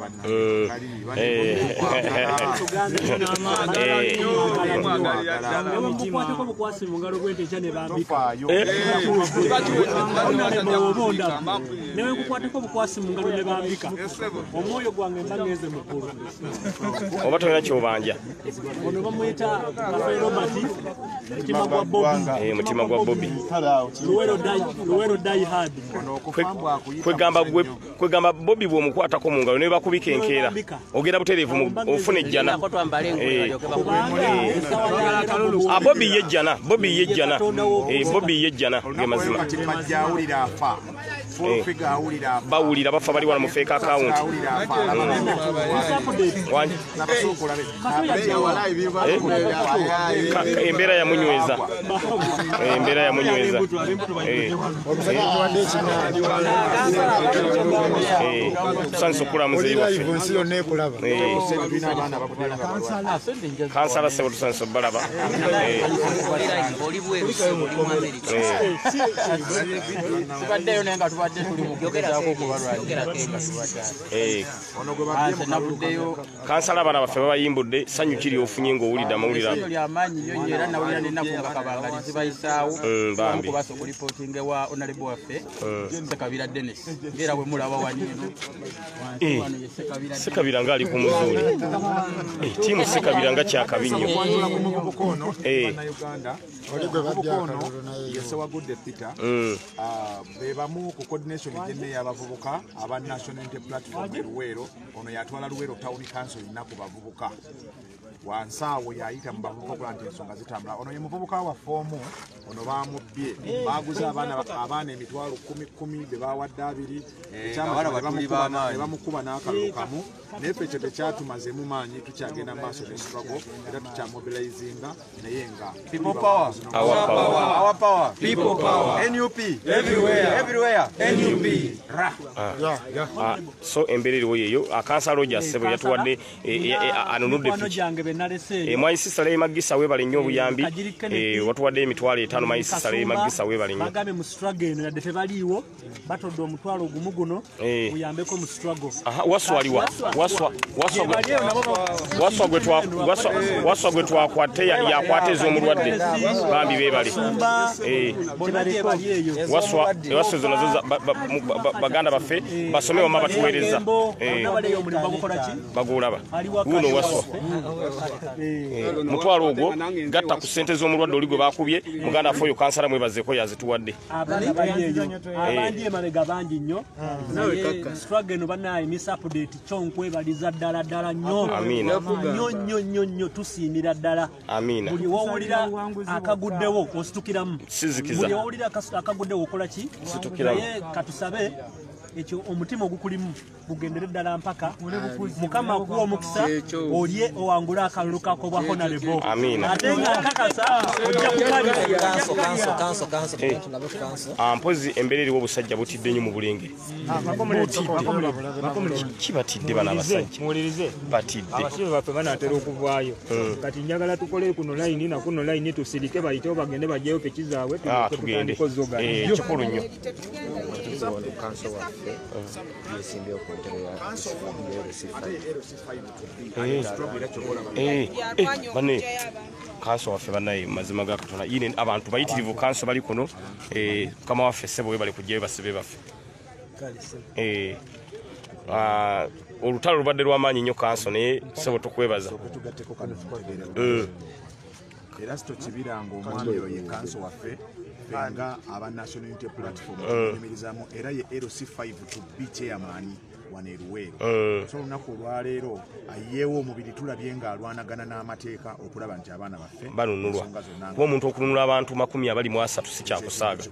oba tolina kyobanja mutima gwa Bobby kwegamba Bobby bw'omukwatako mu ngalo ne bakubika enkeera ogenda butereevu ofuna ejjana Bobby yejjana ge mazima bawulira bafa bali wano mu fake account embeera yamunyweza tusanyusa okulamuza kansala sebo tusanyusa obalaba kansala abaana baffe babayimbudde sanyu kiri ofunye ng'owulidde amawulire Sekabira nga ali ku muzuuli tiimu Sekabira nga kyakabi nnyo bebamu ku coordination genne y'abavubuka aba National Unity Platform e Luweero ono yatwala Luweero Town Council inaku bavubuka wansaawo yayita mu bavubuka okulaba nti ensonga zitambula ono ye muvubuka wa foomu ono bamubbye baguza abaana emitwalo 10 be bawadde 2 ne bamukuba n'akalulu kamu naye ffe ekyo tekyatumazeemu maanyi tukyagenda mu maaso ne struggle era tukyamobilizinga naye nga so embeera eriwo yeeyo akansala Rogers Sebo yatuwadde anunudde mwayi sisala emagisa weebale nnyo obuyambi watuwadde emitwalo 5 mwayi sisala emagisa weebale nnyo bagambe mu struggle eno yadde tebaliiwo batodde omutwalo ogumu guno uyambeko mu struggle waswaliwa waswa gwe twakwate yakwate ez'omulwadde bambi beebale waswa zo nazo baganda baffe basome wama batuweereza bagulaba guno waswa mutwalo ogwo gatta ku ssente z'omulwadde oli gwe bakubye muganda waffe oyo kansala mwebazeeko yazituwadde abandi emabega bangi nnyo struggle eno banaye miss update kyo nkwebaliza ddala nnyo tusiimira ddala buli wowulira akaguddewo ositukiramu buli wowulira akaguddewo okola ki naye katusabe ekyo omutima ogukulimu gugendere ddala mpaka mukama akuwa omukisa olye owangula akalulu kako bwa honorable ate nga nkakasa ojja kukalira mpozi embeera eriwo obusajja butidde nnyo mu bulenge kibatidde bana abasajja batidde abasibe baffe banaatera okuvaayo kati njagala tukole kuno layini nakuno layini tusirike bayitewo bagende bajjeyo pekizaabwe tugende kikulu nnyo bane kanso waffe banaye mazima ga Katonda yine abantu bayitirivu kanso bali kuno kama waffe sebo we bali kujjayo basibe baffe olutalo lubadde lw'amaanyi nnyo kanso naye sebo tukwebaza era sito kibiranga omwami oyo ye kanso waffe nga aba National Unity Platform emirizamu era ye LC5 to be chairman waneruweero so olunaku olwaleero ayeewo omubiri tulabye ng'alwanagana n'amateeka okulaba nti abaana baffe banunulwa kuba omuntu okununula abantu 23 si kyakusaaga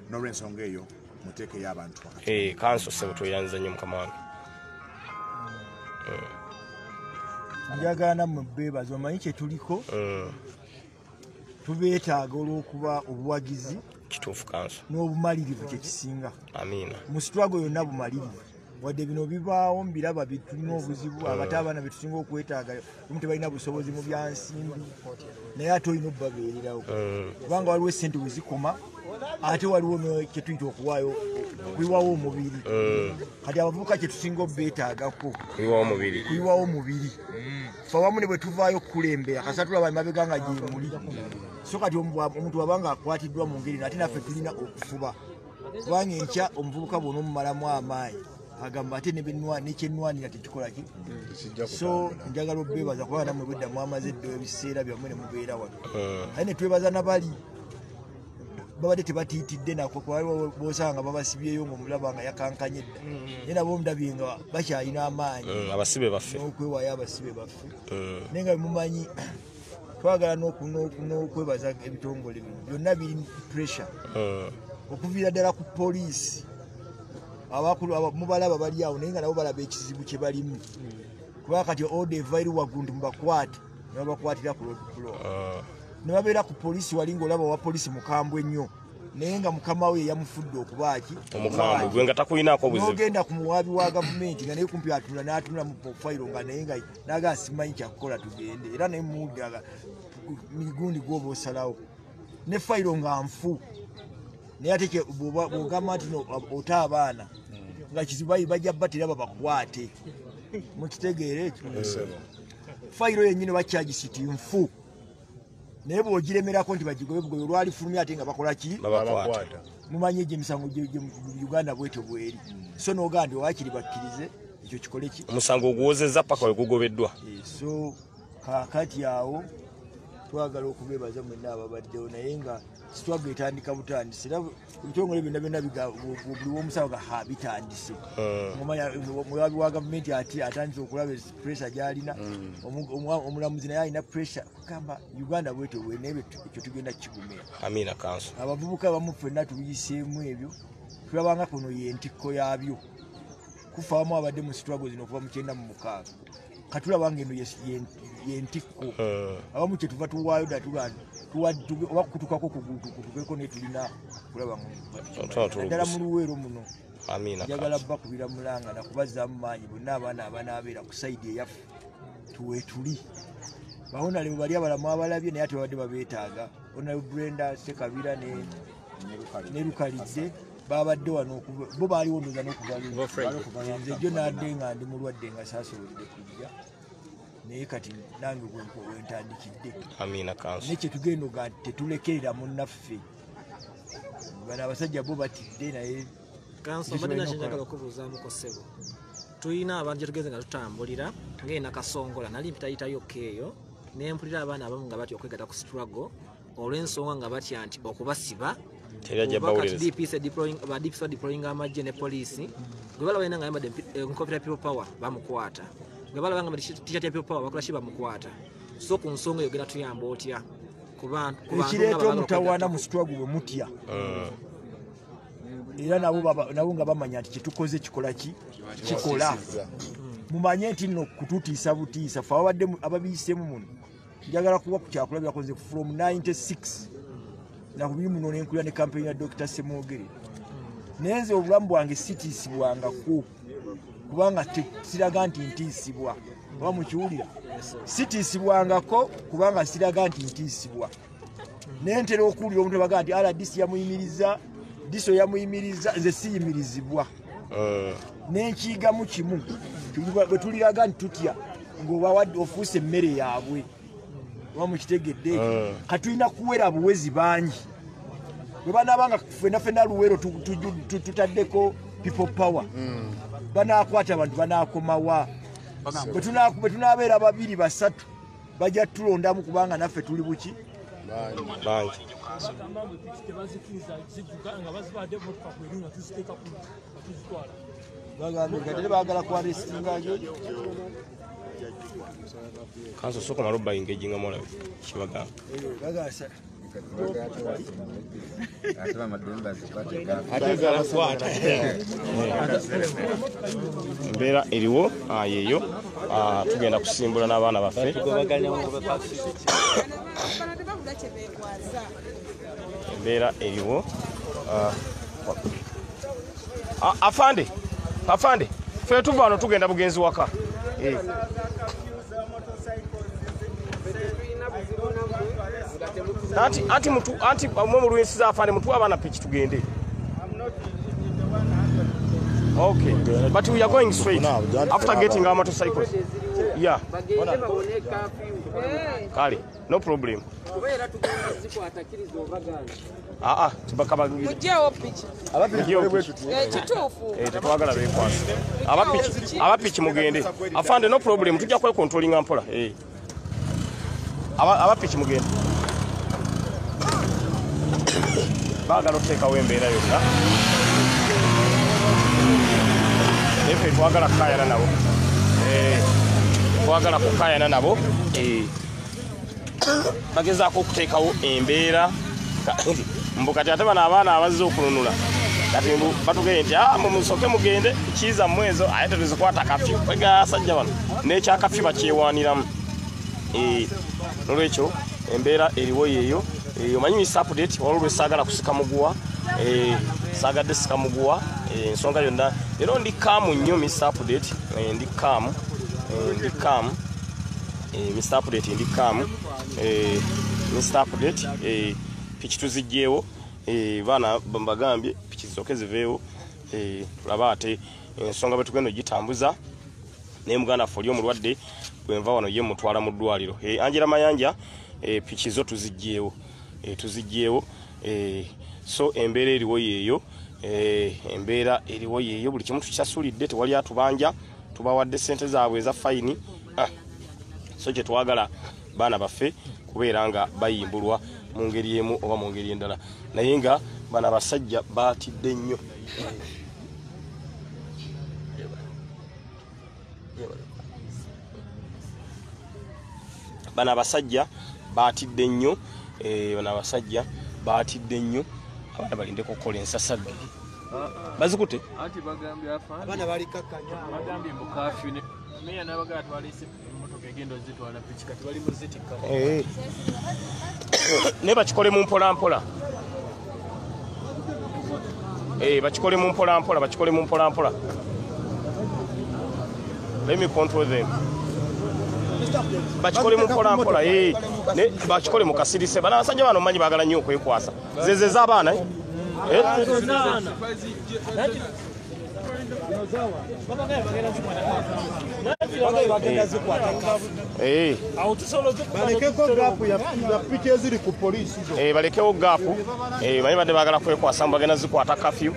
n'olw'ensonga eyo muteekeyo abantu kanso sebo tweyanza nnyo mukama wange njagala nammwe beebaza omanyi kye tuliko tubeetaaga olw'okuba obuwagizi kituufu kanso n'obumalirivu kye kisinga amiina mu sitwago yonna bumalirivu wadde bino bibaawo mbiraba bitulina obuzibu abate abaana betusinga okwetaaga omu tebalina busobozi mu byansimbi naye ate olina obbabeererawo kubanga waliwo essente we zikoma ate waliwo kyetuyita okuwaayo kuyiwawo omubiri kati abavubuka kyetusinga obbeetaagako kuyiwawo omubiri fe awamu ne bwe tuvaayo okukulembera kasatulaba emabega nga gyemuli so kati omuntu wabanga akwatiddwa mu ngeri ate naffe tulina okufuba kubanga enkya omuvubuka bwona omumalamu amaanyi agamba ate nekyenwanira tekikola ki so njagala obbeebaza kubanga nammwe bwedda mwamaze eddewo ebiseera byammwe ne mubeera wano aye ne twebaza nabali babadde tebatiitidde nako kubaliwo bosanga babasibyeyo ngaomulaba nga yakankanye dda naye nabo omudabye nga bakyalina amaanyi abasibe baffe n'okwewayo abasibe baffe naye nga bemumanyi twagala n'okwebaza ebitongole bino byonna biri pressure okuviira ddala ku poliisi mubalaba bali awo naye nga nabo balaba ekizibu kye balimu kubanga kati order evairi waggulu nti mubakwate ne babakwatira ku road ne babeera ku poliisi wali ng'olaba owa poliisi mukambwe nnyo naye nga mukama we yamufudde okubaaki omukambwe gwe nga takuyinaako buzibu n'ogenda ku muwaabi wa gavumenti nga naye kumpi atunula n'atunula mu fayiro nga naye nga naga simanyi kyakukola tugende era naye muddaga migundi gwoba osalawo ne fayiro nga nfu naye ate bwogamba nti ota abaana nga kizibu bajja batera babakwate mukitegeere ekyo fayiro yennyini bakyagisiti nfu naye bw'ogiremerako nti bagigobe bugobe olwalifulumya ate nga bakola ki babakwata mumanyi egyo emisango Uganda bwetyo bweri so n'ogaa nti owakiri bakkirize ekyo kikole ki omusango oguwozezza paka we gugobeddwa so kaakati awo twagala okubeebaza mwenna ababaddewo naye nga sitwago etandika butandise era ebitongole byonna buli womusawo nga bitandise muwabi wa gavumenti atandise okulaba pressure gy'alina omulamuzi naye alina pressure kugamba Uganda bwetyo naye ekyo tugenda kukigumira amiina kanso abavubuka abamu ffenna tubiyiseemu ebyo tulabanga kuno yentikko yaabyo kufa abamu abadde mu sitwago zino okuva mu 96 katulabanga eno yentikko abamu kyetuva tuwaayo oba kukutukako kutukeko naye tulina kulaba ddala mu luweero muno njagala bakubira mulanga nakubazzaamu maanyi bonna abaana abanaabeera ku sayidi eyaffe tuweetuli bahonale bwe bali abalamu abalabye naye ate babadde babeetaaga onale Brenda Sekabira ne Lukalidde babadde wano bo baaliwo ndoza n'okuvalenze ejjo nadde nga ndi mulwadde nga saasobodde kujja naye kati nange wentandikidde nekye tugenda oga tetulekerera munnaffe bano abasajja bo batidde naye tulina abantu gye tugeze nga tutambulira ng'ena Kasongola nali mpitayitayo keeyo ne mpulira abaana abamu nga batya okwegatta ku struggle olw'ensonga nga batya nti okubasiba DPC deploying amagye ne poliisi gwe balaba yena nga yambadde enkofira people power bamukwata gwe balaba nga t-shirt ya people power bakola ki bamukwata so ku nsonga eyo genda tuyamba otya ekireeta omutawaana mu struggle bwe mutya era nabo nga bamanya nti kyetukoze kikola mumanye nti nno kututiisa butiisa fe abadde ababiyiseemu muno njagala kuba ku kyakulabira koze from 96 na kubiri muno nenkulira ne campaign ya Dr. Semogere nenze obulamu bwange sitiisibwangako kubanga siraga nti ntiisibwa oba mukiwulira sitiisibwangako kubanga siraga nti ntiisibwa nentera okuwulira omuntu baga nti RDC yamuyimiriza diso yamuyimiriza nze siyimirizibwa nenkiigamu kimu bwe tuliraga nti tutya ng'oba ofuuse emmere yaabwe oba mukitegedde katulina kuwera buwezi bangi bwe banaabanga ffenna luwero tutaddeko people power banaakwata abantu banaakomawa bwe tunaabeera babiri basatu bajja tulondamu kubanga naffe tuli buki bangi bagala kwarestingayo kanso soko maroba engaging amola kibagamba mbeera eriwo yeyo tugenda kusimbula n'abaana baffe mbeera eriwo afande fe tuva wano tugenda bugenzi waka anti mwe lwensiza afande mutuwa abaana piki tugende. Okay, but we are going straight after getting our motorcycles. Yeah. Kali, no problem. Abapichi mugende. Afande no problem. Tujja kwe controlling ampola. Abapichi mugende. Bagala oteka wembeera yonna. Efe twagala kukayana nabo. Twagala kukayana nabo. Bagezaako okuteekawo embeera mbukati ate bano abaana abazze okununula kati batugende nti musoke mugende kiiza mwezo aye tetuzikwata kafyu kwega asajja bano n'ekyakafyu bakyewaaniramu. Nolwekyo embeera eriwo yeeyo. Omanyi Miss Update walulwe saagala kusika muguwa saagadde sika muguwa ensonga yonna era ndi kaamu nnyo Miss Update ndi kaamu Miss Update ndi kaamu Miss Update piki tuzijjeewo baana mbagambye piki zisooke ziveewo tulaba ate ensonga bwe tugenda ogitambuza naye muganda ffe oli omulwadde bwenva wano ye mutwala mu ddwaliro. Angela Mayanja piki zo tuzijjeewo so embeera eriwo yeeyo embeera eriwo yeeyo buli kimu tukyasulidde tewali atubanja tubawadde ssente zaabwe eza fayini so kye twagala baana baffe kubeera nga bayimbulwa mu ngeri emu oba mu ngeri endala naye nga bana basajja baatidde nnyo bana basajja baatidde nnyo bana basajja baatidde nnyo abaana balindeko okukola ensasa bbiri bazikute anti bagambye afande abaana bali kakkanya bagambye mukafyu ne meya n'abagala twalise emmotoka egenda ozitwala piki kati bali muzitikka ne bakikole mu mpolampola bakikole mu mpolampola let me control them bakikole mu mpolampola bakikole mu kasirise bana basajja bano manyi baagala nnyo okwekwasa zeze z'abaana balekeko gaapu ya piki eziri ku poliisi balekewo gaapu manyi badde baagala kwekwasa mbu bagenda zikwata kafyu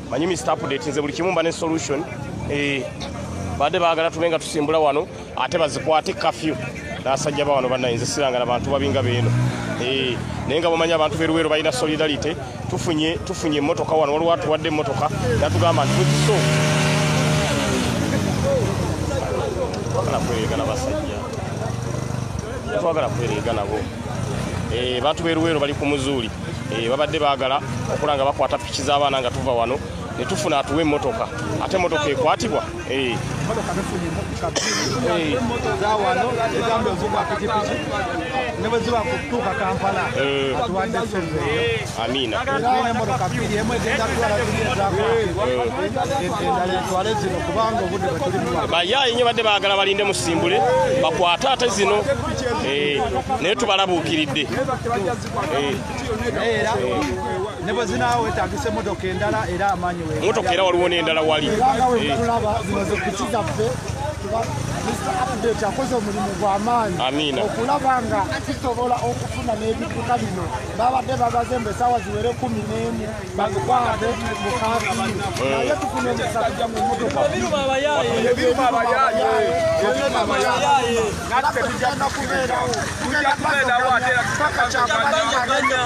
manyi Mr. Update nze buli kimu mba ne solution badde baagala tube nga tusimbula wano ate bazikwate kafyu n'asajja ba wano bannayinza siranga n'abantu babinga beeno naye nga bamanya abantu beruweero balina solidarity tufunye emmotoka wano waliwo atuwadde emmotoka natugamba nti tuziso twagala kwereega n'abasajja twagala kwereega nabo bantu beruweero bali ku muzuuli babadde baagala okulanga bakwata piki z'abaana nga tuva wano ne tufuna atuwa emmotoka ate emmotoka ekwatibwa Amina bayayi nyo badde baagala balinde musimbule bakwate ate zino naye tubalabuukiridde nebo zinaawe tagise motoka endala era amanyi we motoka era waliwo n'endala wali Mr. Update akoze omulimu gw'amaanyi okulaba nga tusobola okufuna n'ebidduka bino babadde babaze sawa ziwere 11 bazikwate mukafi naye tufune omukisa kujja mu motoka natwe tugenda kubeerawo paka kyakabalaganya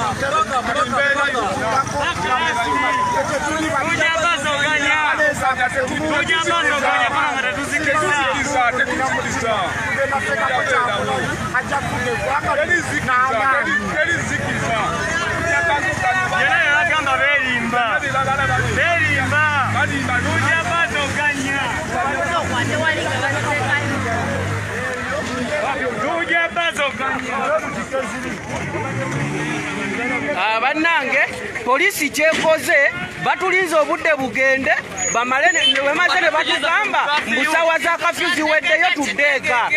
bannange poliisi kyekoze batulinze obudde bugende bamale wemaze ne batugamba mbusawa za kafyu ziweddeyo tuddeeka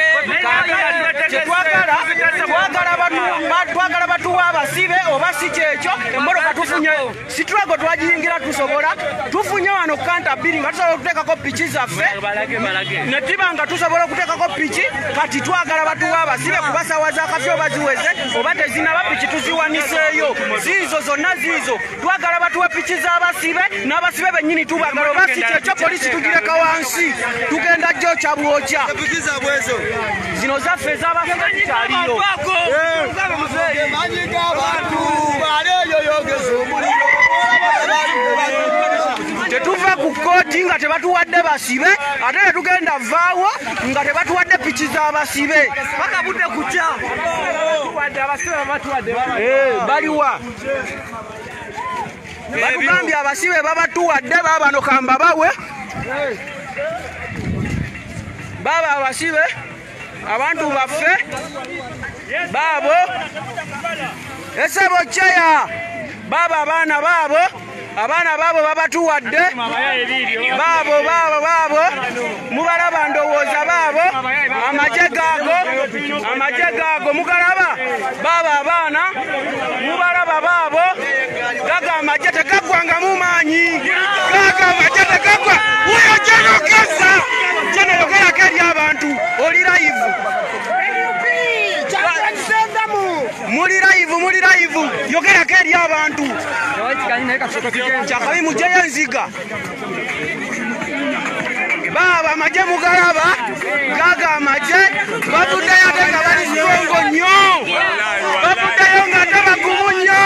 twagala batuwa abasibe oba si kyekyo emmotoka tufunye sitwago twagiyingira tufunye wano kanta bbiri nga tusobola okuteekako piki zaffe ne tiba nga tusobola okuteekako piki kati twagala batuwa abasibe kuba sawa za kafyu oba ziweze oba tezinaba piki tuziwaniseeyo ziizo zonna ziizo twagala batuwa piki z'abasibe n'abasibe bennyini tubagala oba si kyekyo polisi tugireka wansi tugenda gyokya bwokya zino zaffe ez'abasibe zikyaliyo manyi g'abantu baleeyo yogeza omuliro tetuva ku kkooti nga tebatuwadde basibe ate netugenda vaawo nga tebatuwadde piki z'abasibe paka budde kukya baliwa batugambye abasibe babatuwadde babano kamba bawe baba abasibe abantu baffe baabo esebo kyaya baba abaana baabo babatuwadde baabo mubalaba ndowooza baabo amagye gaago mugalaba baba abaana mubalaba baabo gaga amagye tegaggwanga mu maanyi gaga amagye tegaggwa uyo gyenogeza gyeneyogerako eri abantu oli live muli live yogerako eri abantu kyakabi mujeyo enziga baba amagye mugalaba gaga amagye bavuddeyo ate nga bali sirongo nnyo bavuddeyo nga ate bagumu nnyo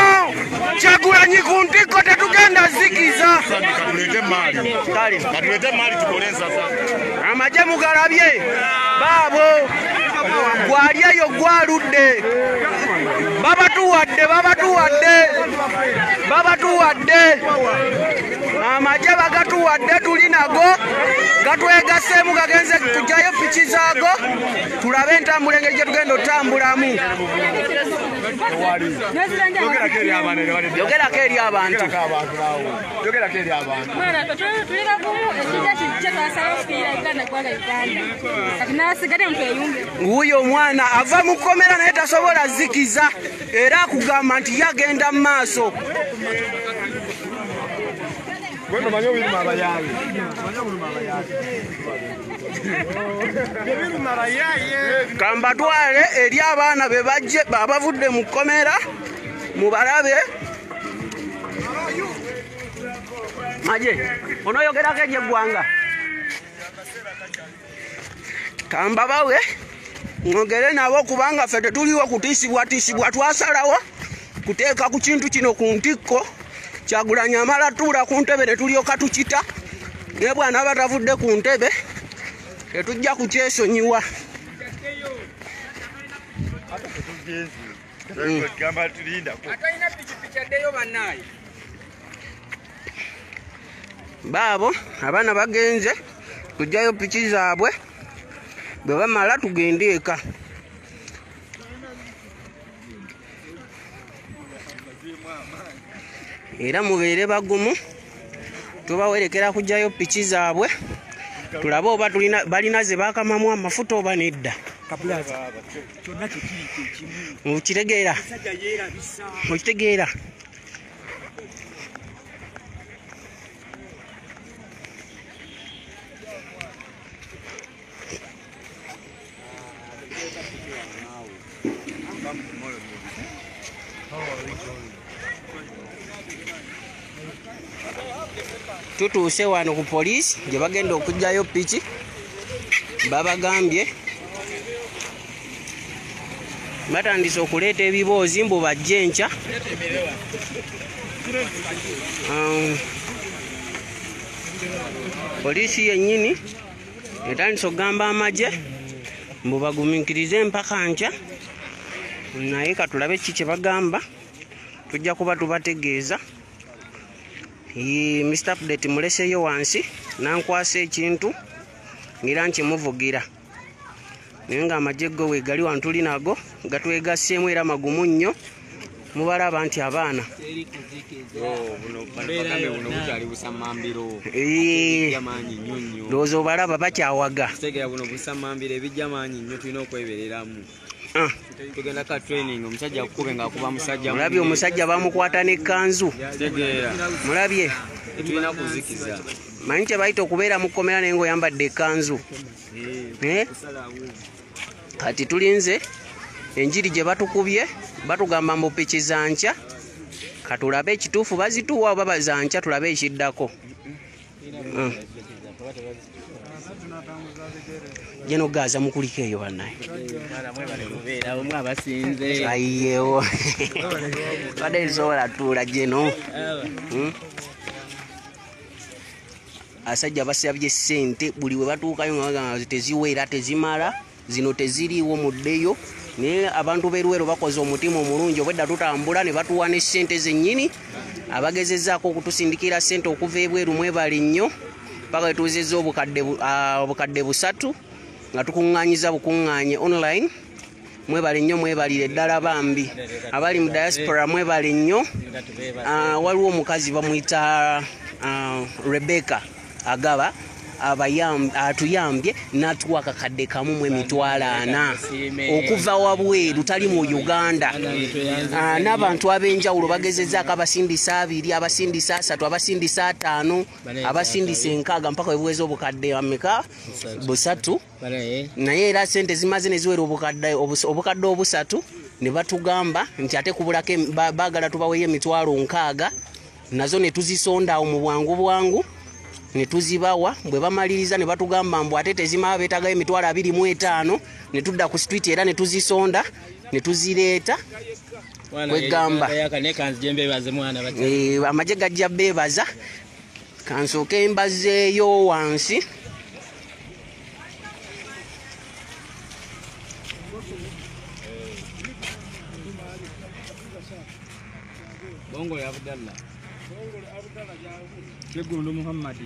Kyagulanyi ku ntikko tetugenda zikiza amagye mugalabye baabo gwali eyo gwaludde babatuwadde amagye bagatuwadde tuli nago gatwegaseemu gagenze kujjayo piki zaago tulabe entambula engeri gye tugenda otambulamu yogerako eri abantu wuyo omwana ava mu kkomera naye tasobola zikiza era akugamba nti yagenda mu maaso Bueno, manyo biruma abayaye. Manyo biruma abayaye. Biruma abayaye. Kamba twale eri abaana be bajje babavudde mu komera mubalabe. Maje, ono yogerako ennyo eggwanga. Kamba bawe ngogere nabo kubanga ffe tetuliwo kutiisibwa twasalawo kuteeka ku kintu kino ku ntikko Kyagulanyi amala tuula ku ntebe ne tulyoka tukita naye bwana batavudde ku ntebe tetujja kukyesonyiwa. Baabo abaana bagenze kujjayo piki zaabwe bwe bamala tugende eka. Era mubeere bagumu tubawerekera kujjayo piki zaabwe tulabe oba balina ze bakamamu amafuta oba nedda. Okitegeera? Okitegeera? Tutuuse wano ku poliisi gye bagenda okujjayo piki babagambye batandise okuleeta ebiboozi mbu bajje enkya. Poliisi yennyini etandise okugamba amagye mbu bagumiikirize empaka nkya, naye katulabe ki kye bagamba tujja kuba tubategeeza. Mr. Update muleseyo wansi nankwasa ekintu ngira nkimuvugira naye nga amagye go wegali wantuli nago gatwegasseemu era magumu nnyo mubalaba nti abaana ndowooza obalaba bakyawaga mulabye omusajja bamukwata n'ekkanzu mulabye manyi kye bayita okubeera mu kkomera naye ng'oyambadde ekkanzu. Kati tulinze enjiri gye batukubye batugamba mbu piki za nkya katulabe ekituufu bazituwa oba baza nkya tulabe ekiddako. Jeno Gaza mukuliko eyo bannaye ayewo badde nsobola tuula jeno. Asajja basabye ssente buli we batuukayo nga teziweera tezimala zino teziriiwo muddeyo naye abantu b'Eruwero bakoze omutima omulungi obwedda tutambula ne batuwa ne ssente zennyini abagezezzaako okutusindikira ssente okuva ebweru mwebale nnyo paka wetuuzizza obukadde 3 nga tukuŋŋaanyiza bukuŋŋaanye online. Mwebale nnyo mwebalire ddala bambi abali mu diaspora mwebale nnyo. Waliwo omukazi bamuyita Rebecca Agaba atuyambye n'atuwa akakadde kamu mu emitwalo 4 okuva wabweru tali mu Uganda. N'abantu ab'enjawulo bagezezzaako abasindisa 2 abasindisa 3 abasindisa 5 abasindisa 6 mpaka webuweza obukadde ameka 3 naye era sente zimaze ne ziwera obukadde 3 ne batugamba nti ate kubulako baagala tubaweyo emitwalo 6 nazo ne tuzisonda mu bwangu bwangu ne tuzibawa bwe bamaliriza ne batugamba mbu ate tezimala beetagayo emitwalo 25 ne tudda ku street era ne tuzisonda ne tuzireeta kwegamba amagye gajja beebaza kansooke embazeeyo wansi. Bongo ya Abdallah Kegondo Muhammadi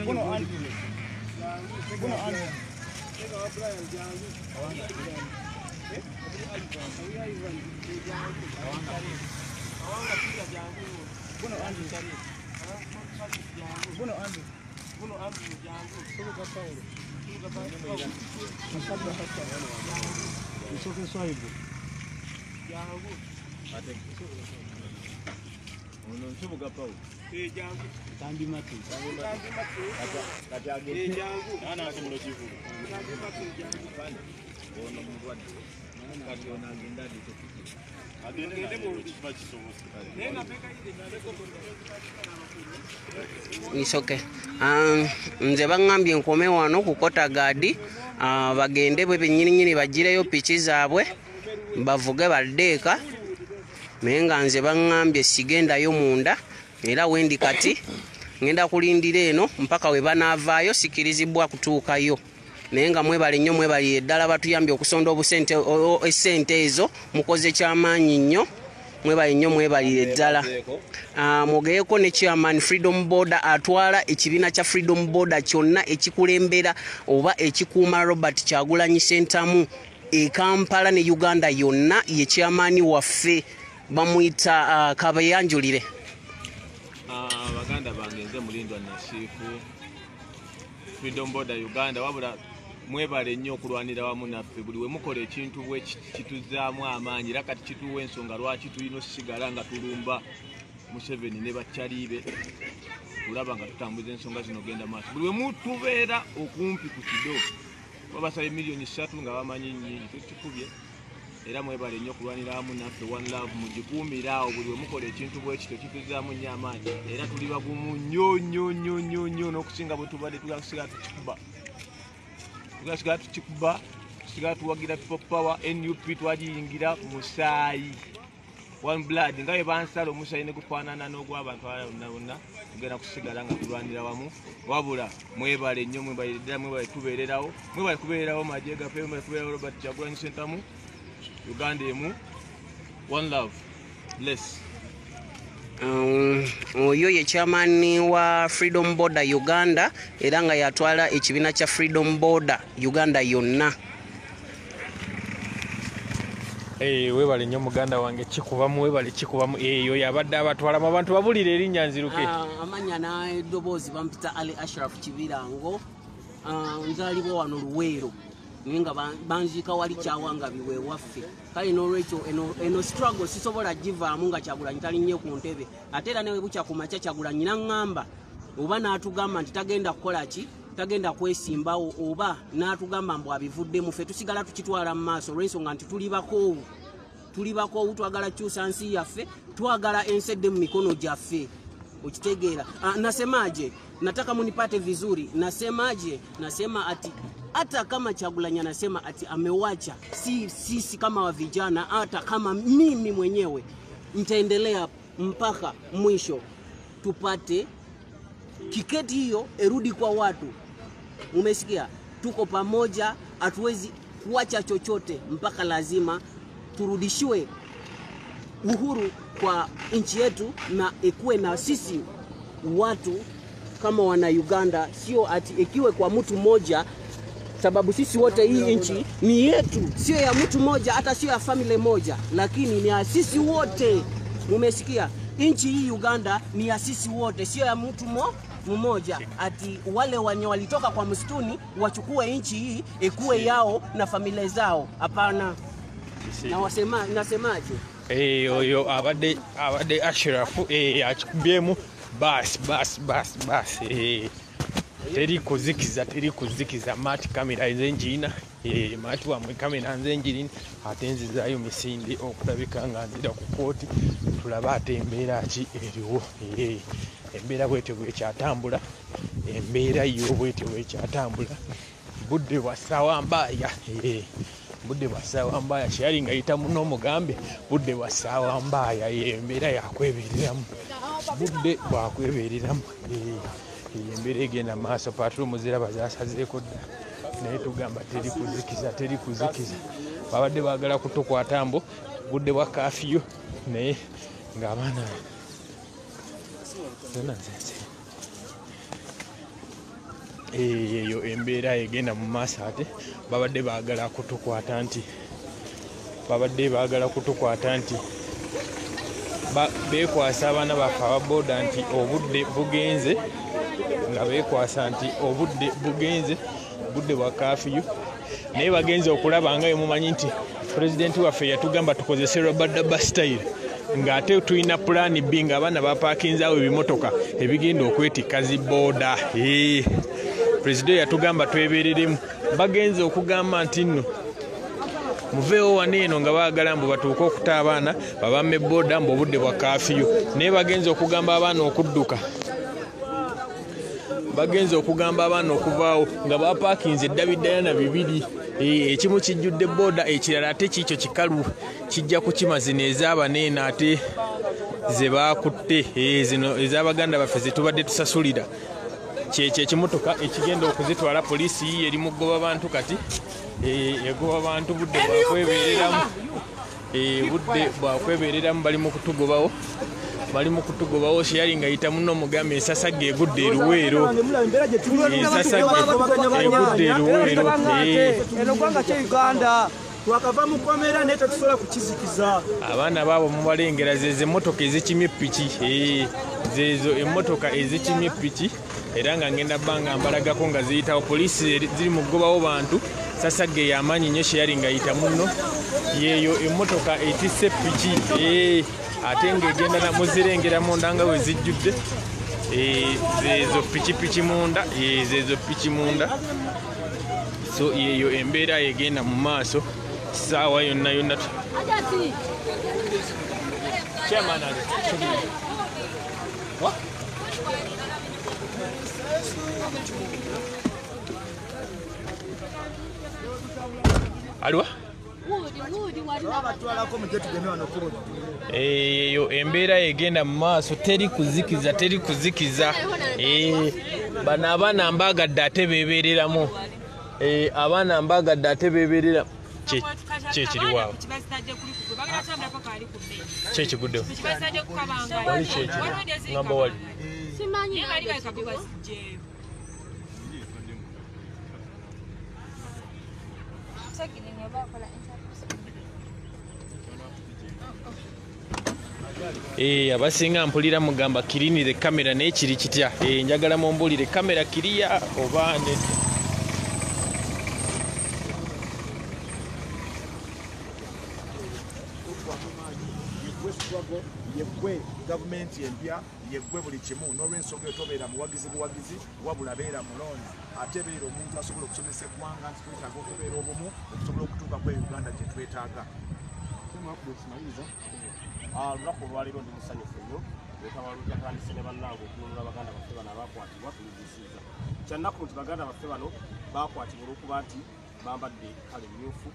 Bono an Ono nsubuga Paul. Jangu. Tambi matu. Kati agende. Jangu. Ana asobola kivu. Tambi matu jangu. Ono mugwadde. Kati ono agenda dito. Agende mu kisobozi. Nena peka ide naleko It's okay. Nze bangambye nkome wano ku Kota Gadi bagende bwe bennyini bagireyo piki zaabwe bavuge baddeeka naye nga nze bangambye sigendayo munda era wendi kati ngenda kulindira eno mpaka we banaavaayo sikirizibwa kutuukayo naye nga mwebale nnyo mwebali eddala batuyambye okusonda esente ezo mukoze kyamaanyi nnyo mwebali nnyo mwebali eddala mwogeeko ne chairman Freedom Border atwala ekibiina kya Freedom Border kyonna ekikulembera oba ekikuuma Robert Kyagulanyi Ssentamu e Kampala ne Uganda yonna ye chairman waffe bamuyita Kabayanjulire. Baganda bange nze mulindwa Nasifu Freedom Border Uganda wabula mwebale nnyo okulwanira wamu naffe buli we mukola ekintu bwe kituzaamu amaanyi era kati kituwa ensonga lwaki tulina osigala nga tulumba Museveni ne bakyalibe tulaba nga tutambuza ensonga zino genda maaso buli we mutubeera okumpi ku kido babasabe miliyoni 3 nga bamanyi nnyingi tukikubye era mwebale nnyo okulwanira wamu naffe one love mugikuumiraawo buli we mukola ekintu bwe kityo kituzaamu nnyo amaanyi era tuli bagumu nnyo n'okusinga bwe tubadde tugasigala tukikuba tugasigala tukikuba tusigala tuwagira people power NUP twagiyingira musaayi one blood nga bwe bansala omusaayi ne gufaanana n'ogw'abantu bonna tugenda kusigala nga tulwanira wamu wabula mwebale nnyo mwebale ddala mwebale tubeererawo mwebale kubeererawo magye gaffe mwebale kubeererawo Robert Kyagulanyi Ssentamu Uganda emu one love bless. Oyo ye chairman wa Freedom Border Uganda era nga yatwala ekibiina kya Freedom Border Uganda yonna. Webale nnyo muganda wange kikubamu webale kikubamu eyo yabadde abatwala mu bantu babulire erinnya nziruke. Amanya na eddoboozi bampita Ali Ashraf Kibirango nzaalibwa wano Luweero nga banzika wali kyawanga biwe waffe kale n'olwekyo eno struggle sisobola givaamu nga Kyagulanyi talinnye ku ntebe ate era newe bukya ku makya Kyagulanyi n'aŋŋamba oba n'atugamba nti tagenda kukola ki tagenda kwesimbawo oba n'atugamba mbu abivuddemu ffe tusigala tukitwala mu maaso olw'ensonga nti tuli bakoowu twagala kyusa nsi yaffe twagala ensedde mu mikono gyaffe ukitegeera. Nasemaje nataka munipate vizuri nasema ati hata kama Kyagulanyi anasema ati amewacha sisi kama wa vijana hata kama mimi mwenyewe nitaendelea mpaka mwisho tupate kiketi hiyo erudi kwa watu. Umesikia? Tuko pamoja, hatuwezi kuacha chochote mpaka lazima turudishiwe uhuru kwa nchi yetu na ikuwe na sisi watu kama wana Uganda, sio ati ikiwe kwa mtu mmoja, sababu sisi wote hii nchi ni yetu, sio ya mtu mmoja, hata sio ya family moja, lakini ni ya sisi wote. Mumesikia? Nchi hii Uganda ni ya sisi wote, sio ya mtu mmoja, ati wale wenye walitoka kwa msituni wachukue nchi hii ikuwe yao na familia zao. Hapana. Na nasemaje? Oyo abadde Ashraf akikubyemu bas teri kuzikiza mati kamera enjina mati wamwe kamera nzenjini ate nzizaayo misindi okulabika nga nzira ku kooti tulaba ate embeera ki eriwo embeera bwetyo bwekyatambula embeera yo bwetyo bwekyatambula budde bwa ssaawa mbaaya budde bwa ssaawa mbaaya kyeyali nga yita muno omugambe budde bwa ssaawa mbaaya embeera yakwebereramu budde bwakwebereramu embeera egenda maaso patro muziraba zasazeeko dda naye tugamba teri kuzikiza babadde baagala kutukwata mbu budde bwa kafiyo naye ng'abaana zonna nzenze eyo embeera egenda mu maaso ate babadde baagala kutukwata nti beekwasa abaana baffe ababoda nti obudde bugenze nga beekwasa nti obudde bugenze budde bwa kafiyu naye bagenze okulaba nga mumanyi nti pulezidenti waffe yatugamba tukozese Robert Daba style ng'ate tulina pulaani B ng'abaana bapaakinzaawo ebimotoka ebigenda okwetikka zi booda. Pulezidenti yatugamba twebereremu, bagenze okugamba nti nno muveewo wano eno nga baagala mbu batuuke okuta abaana babamme booda mbu obudde bwa kaafiyo, naye bagenze okugamba abaana okudduka, bagenze okugamba abaana okuvaawo nga bapaakinze eddabiddayana 2. Ekimu kijjudde booda, ekirala ate kiikyo kikalu kijja kukima zino ez'abaneena ate ze baakutte zino ez'abaganda baffe ze tubadde tusasulira. Kyekyo ekimotoka ekigenda okuzitwala poliisi yiye eri mu kugoba bantu kati egoba bantu budde bwakwebereramu, budde bwakwebereramu bali mu kutugobawo, bali mu kutugobawo. Sheyali ngayita muno mugambe ensasage egudde eruweero, ensasage egudde eruweero. Eno gwanga kye Uganda twakava mu komera naye tetusobola kukizikiza. Abaana baabo mubalengera zezo emmotoka ezikimye ppiki, zezo emmotoka ezikimye ppiki, era nga ngenda bbanga mbalagako nga ziyitawo poliisi ziri mu kugobawo bantu. Sasage y'amaanyi nnyo Sheyali ngayita muno, yeeyo emmotoka etisse ppiki, ate ng'egenda na muzirengera munda nga we zijjudde, zezo pikipiki munda, zezo piki munda. So yeeyo embeera egenda mu maaso ssaawa yonna yonna. Chairman aliwa eyo embeera egenda mu maaso, teri kuzikiza, teri kuzikiza. Bano abaana mbagadde ate beebereramu, abaana mbagadde ate beebereramu. Kyekiri waawo kyekiguddewo wali kyeki ngamba wali abasinga mpulira mugamba kirinire kamera naye kiri kitya? Njagala mumbulire kamera kiriya oba ne yegwe gavumenti empya, yegwe buli kimu, n'olw'ensonga eyo tobeera muwagizi wabula beera mulonzi, ate beera omuntu asobola okusomesa eggwanga nti twetaaga okubeera obumu okusobola okutuuka ku Uganda gye twetaaga. Olunaku olwaleero ndi musanyufu nnyo, lwetabalujja tandise ne bannange okununula baganda baffe bano abaakwatibwa tulugisiza. Kyannaku nti baganda baffe bano baakwatibwa olw'okuba nti bambadde kale mmyufu,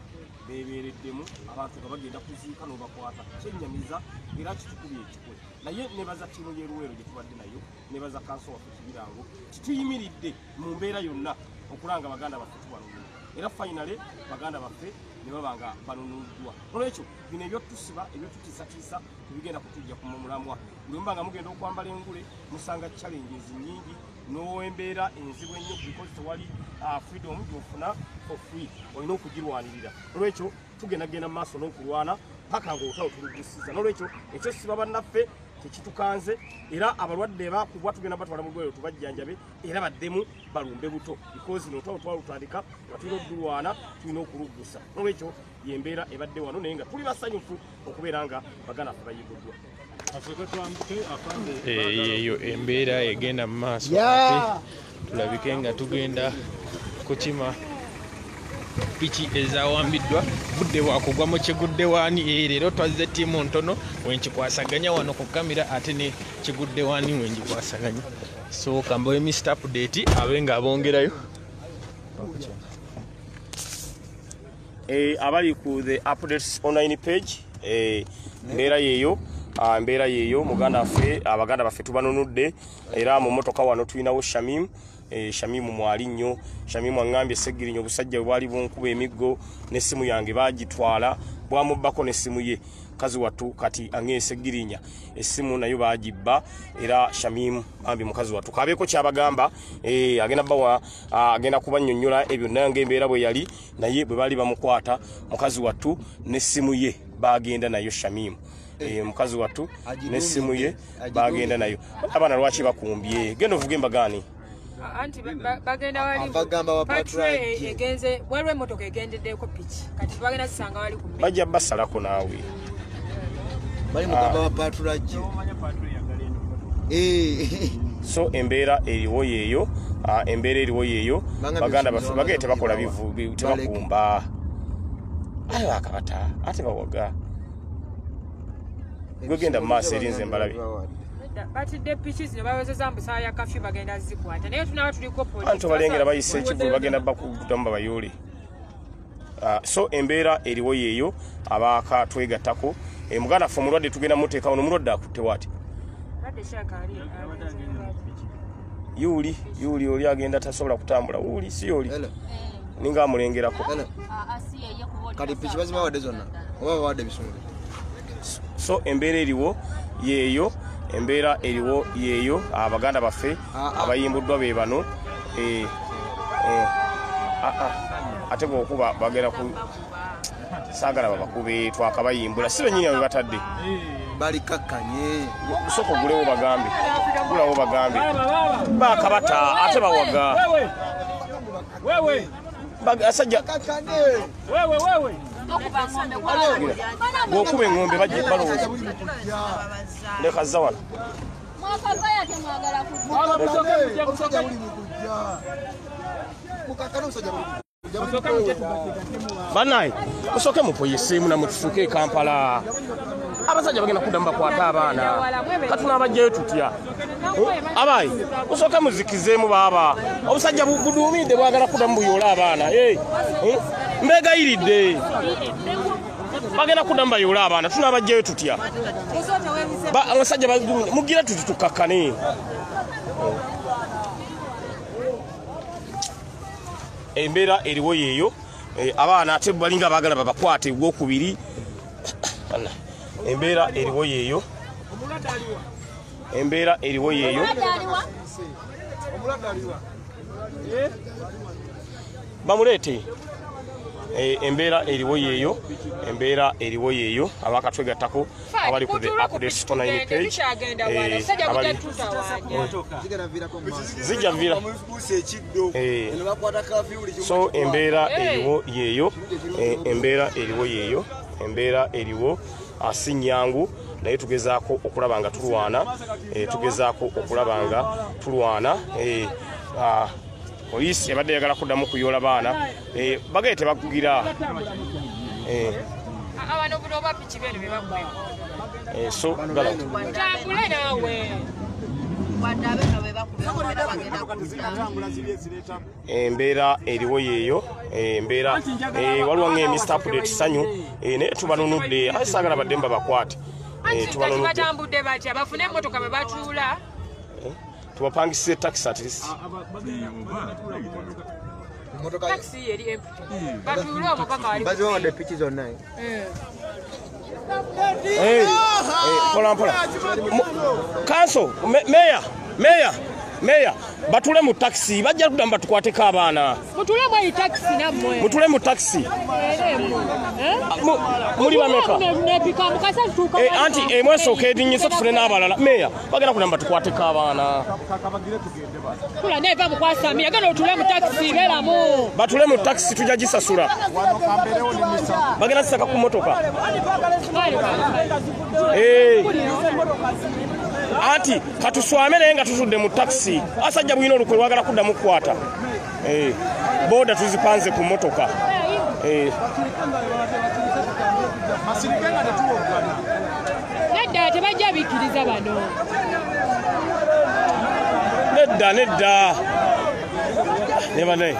beebeereddemu, abantu nga bagenda kuziika n'obakwata. Kyennyamiza era kitukubye ekikwe. Naye nebaza ttiimu y'Eruweero gye tubadde nayo, nebaza kanso waffe Kibirango, kituyimiridde mu mbeera yonna okulanga baganda baffe tubanunula. Era finale baganda baffe ne baba nga banunuddwa. Olwekyo bino ebyotusiba ebyotutiisatiisa tebigenda kutujja ku mulamwa. Buli mba nga mugenda okwambala engule musanga challenges nnyingi n'embeera enzibu ennyo because tewali freedom gy'ofuna for free, olina okugirwanirira. Olwekyo tugendagenda mu maaso n'okulwana paka ng'olutawo tulugisiza. N'olwekyo ekyosiba bannaffe tekitukanze, era abalwadde baakubwa tugenda batwala mu ddwaliro tubajjanjabe era baddemu balumbe buto because n'olutawo twalutandika nga tulina oddulwana tulina okuluggusa. N'olwekyo yembeera ebadde wano naye nga tuli basanyufu okubeera nga baganda ffe bayigiddwa. Eyo embeera egenda mu maaso ate tulabike nga tugenda kukima piki ezawambiddwa budde bwakugwamu kigudde waani. Leero twazze ttiimu ntono wenkikwasaganya wano ku kamera ate ne kigudde waani wengikwasaganya. So kambawe Mr. Update abe nga abongerayo abali ku the updates online page. Mbeera yeeyo mbeera yeeyo muganda waffe abaganda baffe tubanunudde era mu motoka wano tulinawo Shamim. Shamimu mwali nnyo. Shamimu angambye Segirinyo obusajja bwe bwali bunkuba emiggo n'essimu yange baagitwala, bwamubbako n'essimu ye kazi wattu kati ang'e Segirinya essimu nayo baagibba. Era Shamimu ambi mukazi wattu kabeeko kyabagamba agenda bawa agenda kubannyonnyola ebyo nange embeera bwe yali naye bwe bali bamukwata mukazi wattu n'essimu ye baagenda nayo Shamimu. Mukazi wattu n'essimu ye baagenda nayo. Abaana lwaki bakumbye? Genda ovuge embagaani anti bagenda wali patre egenze waliwo emmotoka egendeddeko piki kati bagenda zisanga wali ku bajja basalako naawe bali mugamba wa patulaje so embeera eriwo yeeyo embeera eriwo yeeyo baganda baffe bagende tebakola bivu tebakumba ayo akabata ate bawaga gwegenda mu maaso erinze embalabi batidde piki zino bawezeza mbusaa ya kafyu bagenda zikwata naye tunaba tuliko anti balengera bayise ekigulu bagenda bakuddamu babayole so embeera eriwo yeeyo abaaka twegattako muganda ffe omulwadde tugenda muteekawo nomulwadde akutte waati yuli oli agenda tasobola kutambula wuli si yoli ninga amulengerako kati piki bazibawadde zonna oba bawadde bisungu so embeera eriwo yeeyo embeera eriwo yeeyo abaganda baffe abayimbuddwa be bano ate bwokuba bagera ku saagala babakube twakabayimbula si benyini abe batadde balikakkanye soko gulewo bagambe gulawo bagambe bakabata ate bawaga asajja bwokuba engombe bajje balowooza lekaza wano banaye musooke mupoyesemu namwe tufuuke Kampala abasajja bagenda kuddamu bakwata abaana katunabajjayo tutya abayi musooke muzikizeemu baaba obusajja buduumidde bwagala kuddamu buyoola abaana mbegayiridde bagenda kuddamu bayoola abaana tunabajjayo tutya abasajja mugira tuti tukakkane embeera eriwo yeeyo abaana ate balinga baagala babakwate gwokubiri embeera eriwo yeeyo embeera eriwo yeeyo bamuleete embeera eriwo yeeyo embeera eriwo yeeyo abakatwegattako abali ku the update stonine page zijja vira so embeera eriwo yeeyo embeera eriwo yeeyo embeera eriwo si nnyangu naye tugezaako okulaba nga tulwana tugezaako okulaba nga tulwana poliisi ebadde yagala kuddamu kuyoola baana bagende tebakugira so embeera eriwo yeeyo embeera waliwo nga Mr. Update sanyu naye tubanunudde ate saagala badde mbabakwate tubanunudde batya bafune emmotoka bwe batuula tubapangisize taxi at least taxi eri empty batuula omupaka wali bazibawadde piki zonna mpola mpola kanso meya batule mu taxi bajja kuddamu batukwateko abaana mutulemu eyi taxi nammwe mutule mu taxi muli bameka anti emwesooka edinyisa tufune n'abalala meya bagenda kuddamu batukwateko abaana tula neva mukwasami agenda otule mu taxi beeramu batule mu taxi tujja gisasula bagenda zisaka ku motoka anti katuswame naye nga tutudde mu taxi asajja bwina olukwe lwagala kuddamu kukwata boda tuzipanze ku motoka nedda tebajja bikkiriza bano nedda nebane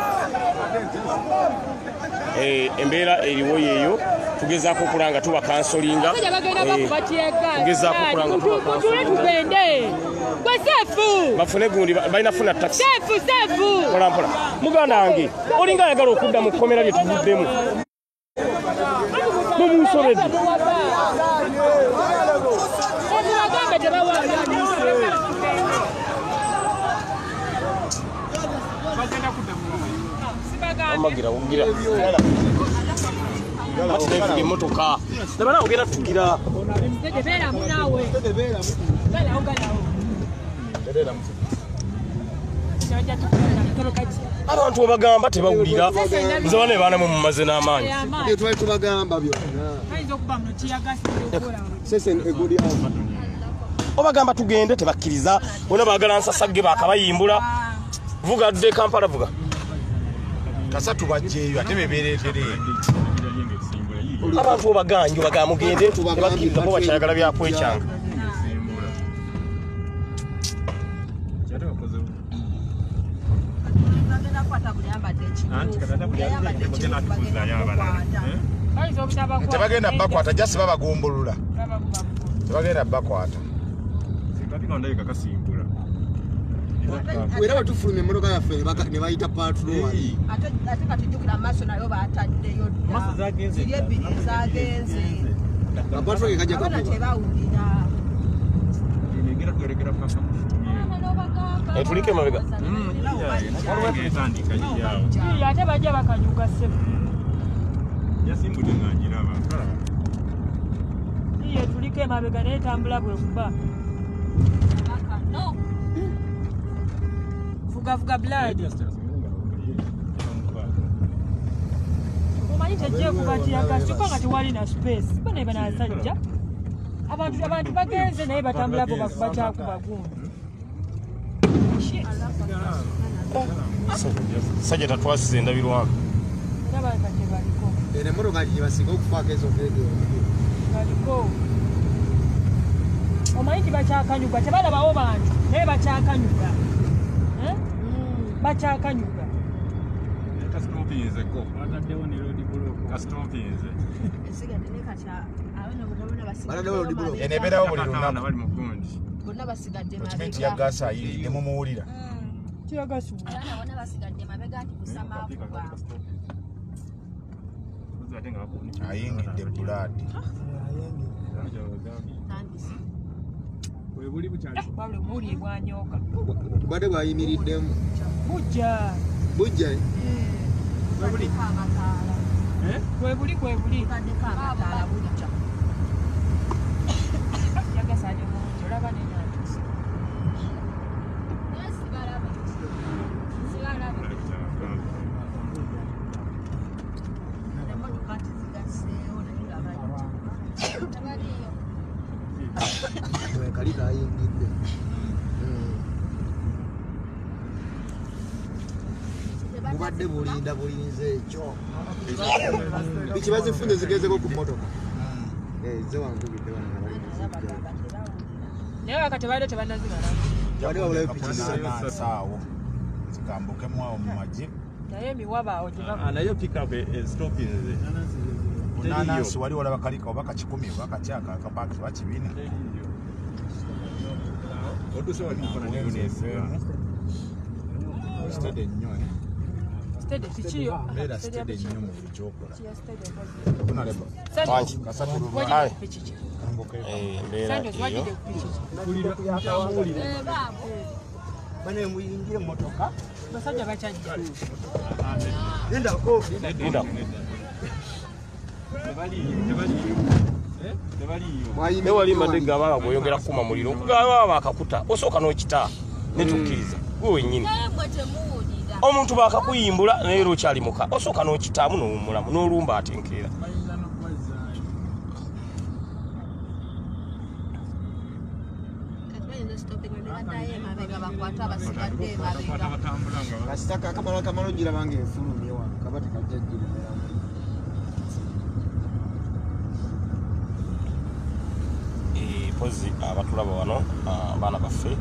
embeera eriwo yeeyo tugezaako okulanga tuba kansolinga tugezaako okulanga tugende gwe seefu bafune gundi balina funa taxi seefu mpolampola muganda wange olinga ayagala okudda mu kkomera lye tuvuddemu mumunsobedde amagira ugira batudde emotoka ndabana ogenda tugira tedebera munawe abantu obagamba tebawulira nze bane baana mu mumaze n'amaanyi twali tubagamba byonna obagamba tugende tebakkiriza bona baagala nsasagge bakabayimbula vuga dde Kampala vuga kasatu bajjeeyo ate bebeereetere abantu obaganja obagamba mugende tebakkiriza bo bakyayagala byakwekyanga tebagenda bakwata jasi babagumbulula tebagenda bakwata era batufulumya emmotoka yaffe ne bayita patrol ate katujjukira amaaso nayo baataddeyo ziri ebbiri ezagenze patrol kajja tebawulira tulike mabega ate bajja bakanyuka ssebo iye tulike emabega naye tambula bwe kuba vugavuga blood omanyi tejje kubatyaga kyokka nga tewali na space bane banasajja abantu bagenze naye batambula bo bakuba kyakuba gundi sajja tatwasiza endabirwamu ene emmotoka gyebasinga okufaako ezo baliko omanyi tibakyakanyuga tebalabawo bantu naye bakyakanyuga bakyakanyuga eno ebeerawo buli lunaku ekibinti ya gaasi ayiridde mumuwulira ayingidde bulaadi buli bwanyoka bade bwayimiriddemu bujja kwebuli yagasaje mungi olaba nenatusa kalika ayingidde mubadde bulinze ekyo biki bazifunye zigezeko ku mmotoka ze wankubidde naye wakati baade tebanazibala saawo zikambukemu awo mu magye naye emiwabaawo nayo pikapu estopinze nanansi wali olaba kalika oba kakikumi oba kakyaka akabaki oba kibina stede nnyo beera stede nnyo mu buli kyokola bane muyingire emmotoka basajja bakyajja nendako newali madega ababa bweyongera kukuma muliro okugaba bakakuta osooka n'okita netukkiriza gwe wennyini omuntu bakakuyimbula naye era okyali muka osooka n'okitaamu n'owummulamu n'olumba atenkeera kasitaka akamala ogirabanga enfulumyewa kaba tekajjajjirimeramu pozi abatulaba wano abaana baffe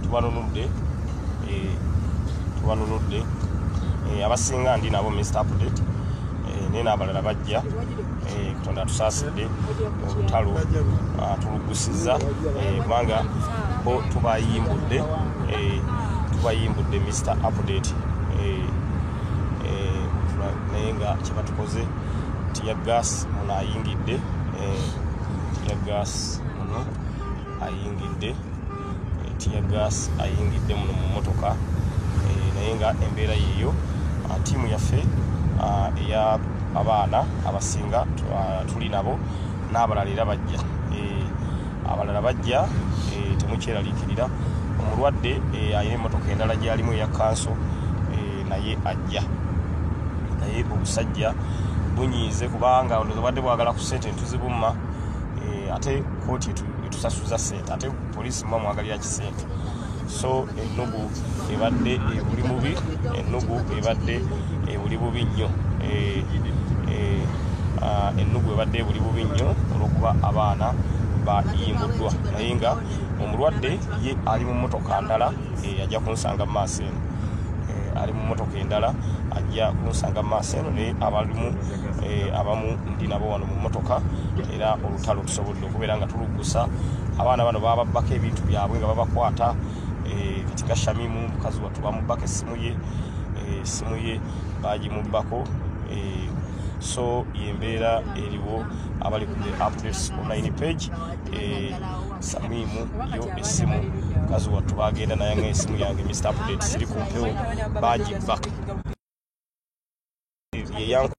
tubanunudde abasinga ndi nabo Mr. Update naye n'abalala bajja Katonda atusaasidde olutalo tulugusiza kubanga bo tubayimbudde Mr. Update naye nga kyebatukoze tiya gas muno ayingidde tiya gas ayingidde muno mu motoka naye nga embeera yeeyo tiimu yaffe eya abaana abasinga tuli nabo n'abalala era bajja abalala bajja temukyeraliikirira omulwadde ayina emmotoka endala gyalimu eya kanso naye ajja naye obusajja bunyiize kubanga obadde bwagala ku ssente ntuzibumma ate kooti etusasuza ssente ate poliisi mma mwagalira kisente so ennugu ebadde buli mubi ennugu ebadde buli bubi nnyo ennugu ebadde buli bubi nnyo olw'okuba abaana bayimbuddwa naye nga omulwadde ye ali mu mmotoka ndala ajja kunsanga mu maaso eno ali mu mmotoka endala ajja kunsanga mu maaso eno naye abamu ndi nabo wano mu mmotoka era olutalo tusobodde okubeera nga tulugusa abaana bano bababbako ebintu byabwe nga babakwata kati nga Shamimu mukazi wattu bamubbako essimu ye bagimubbako so yembeera eriwo abali ku the updates online page Shamimu yo essimu mukazi wattu bagenda naye nga essimu yange Mr. Update siri ku mpewo bagibbako